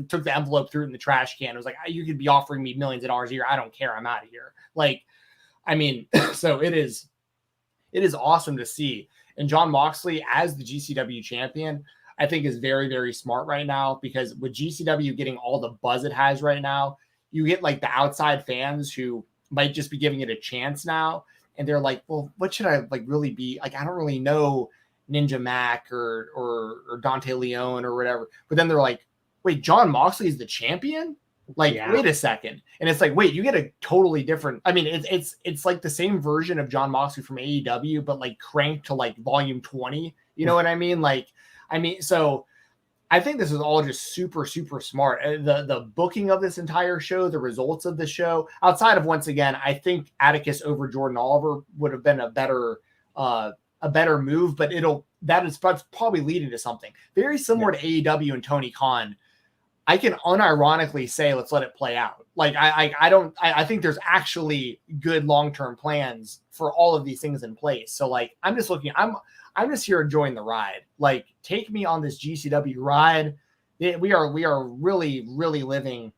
took the envelope, threw it in the trash can. It was like, you could be offering me millions of dollars a year. I don't care. I'm out of here. Like, I mean, so it is awesome to see. And Jon Moxley as the GCW champion, I think is very, very smart right now, because with GCW getting all the buzz it has right now, you get like the outside fans who might just be giving it a chance now. And they're like, well, what should I like really be? Like, I don't really know Ninja Mac or Dante Leon or whatever. But then they're like, wait, Jon Moxley is the champion? Like, wait a second. And it's like, wait, you get a totally different, I mean, it's like the same version of Jon Moxley from AEW, but like cranked to like volume 20. You know what I mean? Like, I mean, so I think this is all just super, super smart. The booking of this entire show, the results of the show, outside of, once again, I think Atticus over Jordan Oliver would have been a better move, but that's probably leading to something very similar to AEW and Tony Khan. I can unironically say, let's let it play out. Like I think there's actually good long-term plans for all of these things in place. So like, I'm just here enjoying the ride. Like, take me on this GCW ride. We are really, really living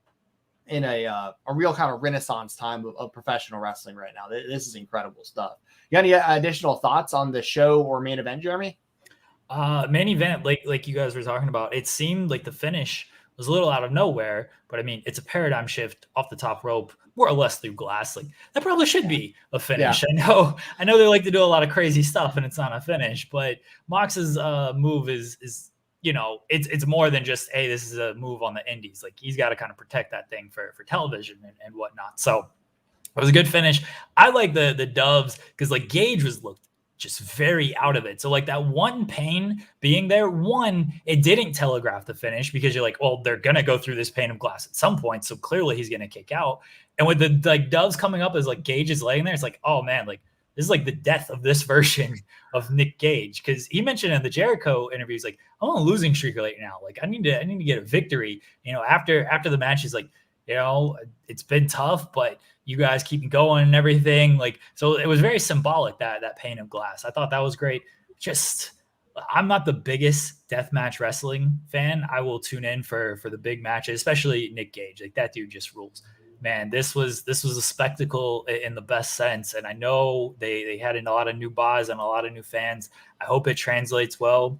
in a real kind of renaissance time of professional wrestling right now. This is incredible stuff. You got any additional thoughts on the show or main event, Jeremy? Main event, like you guys were talking about, it seemed like the finish was a little out of nowhere, but I mean, it's a paradigm shift off the top rope, more or less through glass. Like, that probably should be a finish. Yeah. I know they like to do a lot of crazy stuff and it's not a finish, but Mox's move is it's more than just, hey, this is a move on the indies. Like, he's got to kind of protect that thing for television and whatnot. So it was a good finish. I like the doves because like Gage looked just very out of it. So like that one pain being there, it didn't telegraph the finish because you're like, well, they're going to go through this pane of glass at some point. So clearly he's going to kick out. And with the like doves coming up as like Gage is laying there, it's like, oh man, like this is like the death of this version of Nick Gage. Cause he mentioned in the Jericho interviews, like, I'm on a losing streak right now. Like I need to get a victory, after the match. He's like, it's been tough, but you guys keep going and everything. Like, so it was very symbolic, that pane of glass. I thought that was great. Just, I'm not the biggest deathmatch wrestling fan. I will tune in for the big matches, especially Nick Gage. Like that dude just rules. Man, this was a spectacle in the best sense. And I know they had a lot of new buys and a lot of new fans. I hope it translates well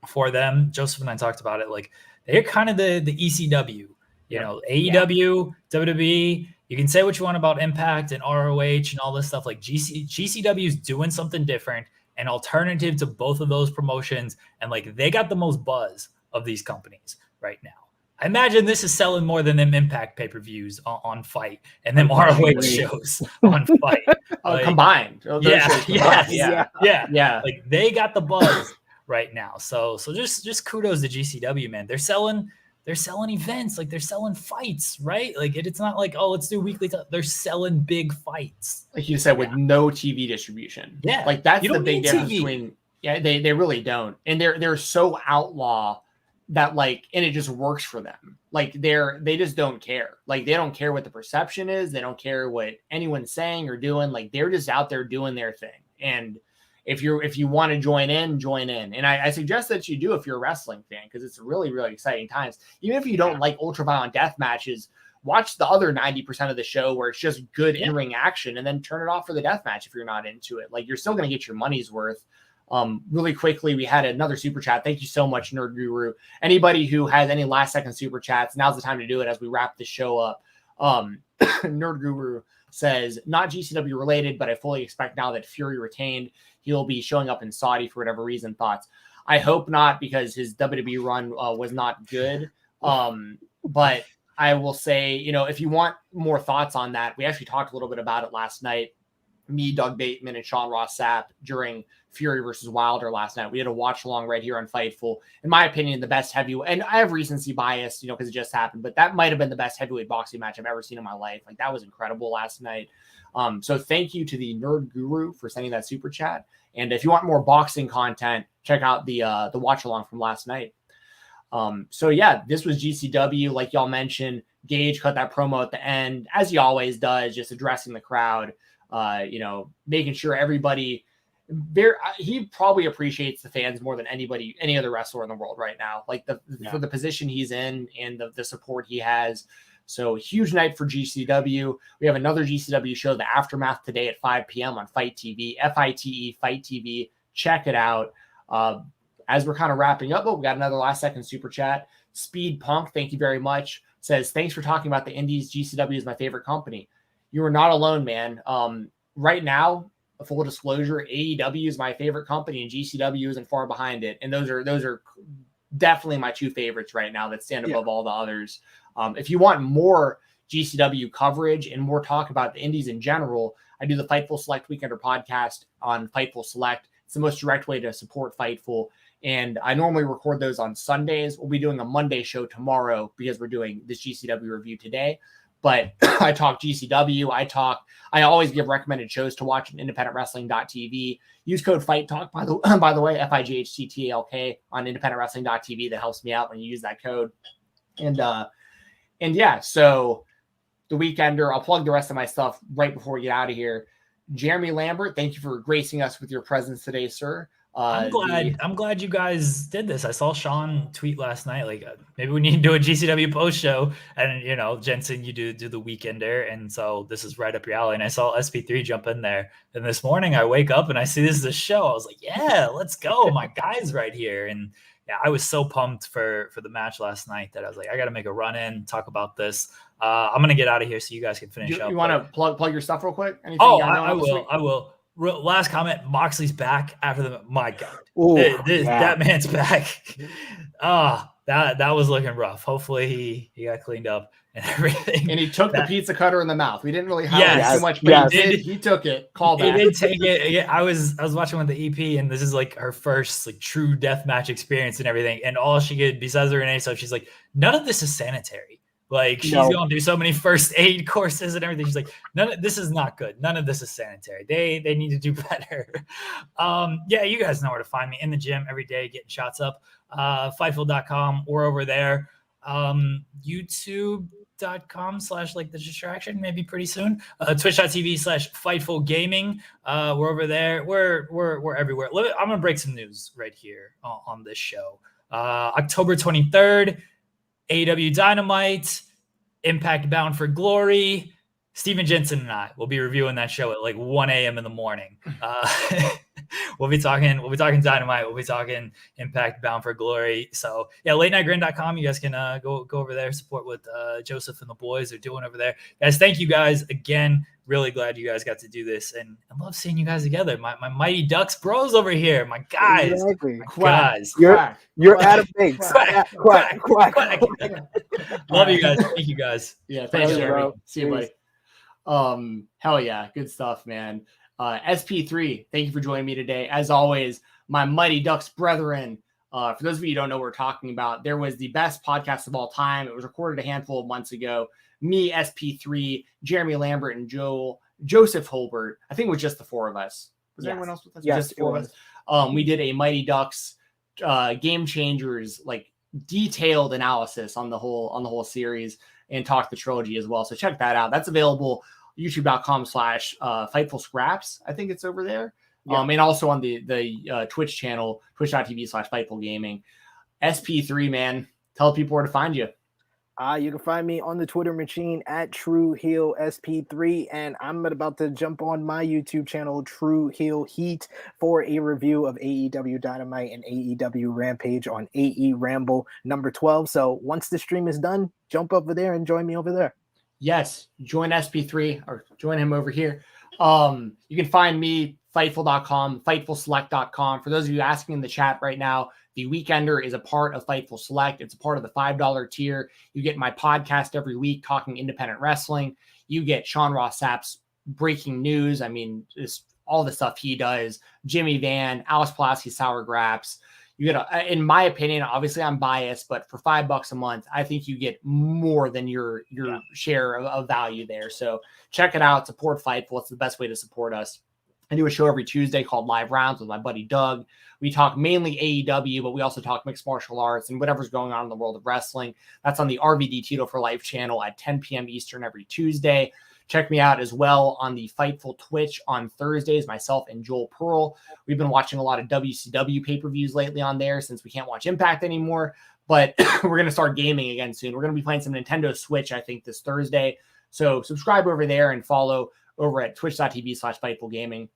for them. Joseph and I talked about it. Like they're kind of the ECW, AEW, WWE. You can say what you want about Impact and ROH and all this stuff. Like GCW is doing something different, an alternative to both of those promotions. And like they got the most buzz of these companies right now. I imagine this is selling more than them Impact pay-per-views on Fight and them ROH shows on Fight. Like, combined. Yeah. Like they got the buzz right now. So just kudos to GCW, man. They're selling events, like they're selling fights, right? Like it's not like, oh, let's do weekly. They're selling big fights. Like you said, with no TV distribution. Yeah. Like that's the big difference between, they really don't. And they're so outlaw that like, and it just works for them. Like they just don't care. Like they don't care what the perception is. They don't care what anyone's saying or doing. Like they're just out there doing their thing. And if you want to join in. And I suggest that you do if you're a wrestling fan, because it's really, really exciting times. Even if you don't like ultra-violent death matches, watch the other 90% of the show where it's just good in-ring action, and then turn it off for the death match if you're not into it. Like you're still going to get your money's worth. Really quickly, we had another super chat. Thank you so much, Nerd Guru. Anybody who has any last second super chats, now's the time to do it as we wrap the show up. Nerd Guru says, not GCW related, but I fully expect now that Fury retained, he'll be showing up in Saudi for whatever reason. Thoughts? I hope not, because his WWE run was not good. But I will say, if you want more thoughts on that, we actually talked a little bit about it last night. Me, Doug Bateman, and Sean Ross Sapp during Fury versus Wilder last night. We had a watch along right here on Fightful. In my opinion, the best heavyweight, and I have recency bias, because it just happened, but that might have been the best heavyweight boxing match I've ever seen in my life. Like that was incredible last night. So thank you to the Nerd Guru for sending that super chat. And if you want more boxing content, check out the watch along from last night. So yeah, this was GCW. Like y'all mentioned, Gage cut that promo at the end, as he always does, just addressing the crowd. Making sure everybody he probably appreciates the fans more than any other wrestler in the world right now, like for the position he's in and the support he has. So huge night for GCW. We have another GCW show, The Aftermath, today at 5 p.m. on Fight TV, FITE, Fight TV. Check it out. As we're kind of wrapping up, we got another last second super chat. Speed Punk, thank you very much, says, thanks for talking about the indies. GCW is my favorite company. You are not alone, man. Right now, a full disclosure, AEW is my favorite company and GCW isn't far behind it. And those are definitely my two favorites right now that stand above all the others. If you want more GCW coverage and more talk about the indies in general, I do the Fightful Select Weekender podcast on Fightful Select. It's the most direct way to support Fightful. And I normally record those on Sundays. We'll be doing a Monday show tomorrow because we're doing this GCW review today. But I talk GCW. I always give recommended shows to watch on independentwrestling.tv. Use code FIGHTTALK, by the way, FIGHTTALK on independentwrestling.tv. That helps me out when you use that code. And yeah, so the Weekender, I'll plug the rest of my stuff right before we get out of here. Jeremy Lambert, thank you for gracing us with your presence today, sir. I'm glad you guys did this. I saw Sean tweet last night, like maybe we need to do a GCW post show, and Jensen, you do the Weekender, and so this is right up your alley. And I saw SP3 jump in there, and this morning I wake up and I see this is a show. I was like, yeah, let's go, my guy's right here. And yeah, I was so pumped for the match last night that I was like, I got to make a run in, talk about this. I'm gonna get out of here so you guys can finish up. You want to plug your stuff real quick? Anything I will. Last comment, Moxley's back after my God. That man's back. that was looking rough. Hopefully he got cleaned up and everything. And he took the pizza cutter in the mouth. We didn't really highlight Yes. too much, but Yes. he took it. Call He back. did take it. Yeah, I was watching with the EP, and this is like her first like true death match experience and everything. And all she could, besides the Renee, so she's like, none of this is sanitary. Like she's going to do so many first aid courses and everything. She's like, this is not good. None of this is sanitary. They need to do better. Yeah, you guys know where to find me in the gym every day, getting shots up. Fightful.com. We're over there. YouTube.com / like the distraction, maybe pretty soon. Twitch.tv / Fightful Gaming. We're over there. We're everywhere. I'm gonna break some news right here on this show. October 23rd. AEW Dynamite, Impact Bound for Glory. Steven Jensen and I will be reviewing that show at like 1 a.m. in the morning. We'll be talking Dynamite. We'll be talking Impact Bound for Glory. So yeah, latenightgrind.com. You guys can go over there, support what Joseph and the boys are doing over there. Guys, thank you guys again. Really glad you guys got to do this, and I love seeing you guys together. My Mighty Ducks bros over here, my guys. Exactly. Guys. You're Adam Banks. Quack. Love you guys. Thank you guys. Yeah, thanks, Pleasure, Jeremy. bro. See you, buddy. Hell yeah, good stuff, man. SP3, thank you for joining me today. As always, my Mighty Ducks brethren. For those of you who don't know what we're talking about, there was the best podcast of all time. It was recorded a handful of months ago. Me, SP3, Jeremy Lambert, and Joseph Holbert. I think it was just the four of us. Was there anyone else with us? Yes, Just the four of us. We did a Mighty Ducks Game Changers, like detailed analysis on the whole series and talked the trilogy as well. So check that out. That's available youtube.com / Fightful Scraps. I think it's over there. Yeah. And also on the Twitch channel, twitch.tv / Fightful Gaming. SP3, man, tell people where to find you. You can find me on the Twitter machine at TrueHeelSP3, and I'm about to jump on my YouTube channel, True Heel Heat, for a review of AEW Dynamite and AEW Rampage on AE Ramble number 12. So once the stream is done, jump over there and join me over there. Yes, join SP3 or join him over here. You can find me, Fightful.com, FightfulSelect.com. For those of you asking in the chat right now, the Weekender is a part of Fightful Select. It's a part of the $5 tier. You get my podcast every week talking independent wrestling. You get Sean Ross Sapp's breaking news. I mean, just all the stuff he does. Jimmy Van, Alice Pulaski, Sour Graps. You get, in my opinion, obviously I'm biased, but for $5 a month, I think you get more than your share of value there. So check it out. Support Fightful. It's the best way to support us. I do a show every Tuesday called Live Rounds with my buddy Doug. We talk mainly AEW, but we also talk mixed martial arts and whatever's going on in the world of wrestling. That's on the RVD Tito for Life channel at 10 p.m. Eastern every Tuesday. Check me out as well on the Fightful Twitch on Thursdays, myself and Joel Pearl. We've been watching a lot of WCW pay-per-views lately on there since we can't watch Impact anymore, but we're going to start gaming again soon. We're going to be playing some Nintendo Switch, I think, this Thursday. So subscribe over there and follow over at twitch.tv / Fightful Gaming.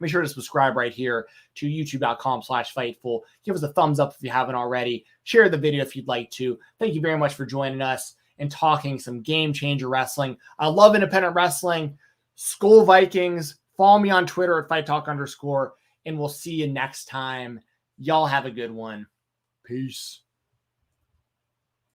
Make sure to subscribe right here to youtube.com / Fightful. Give us a thumbs up if you haven't already. Share the video if you'd like to. Thank you very much for joining us and talking some game changer wrestling. I love independent wrestling. Skull Vikings. Follow me on Twitter at FightTalk_. And we'll see you next time. Y'all have a good one. Peace.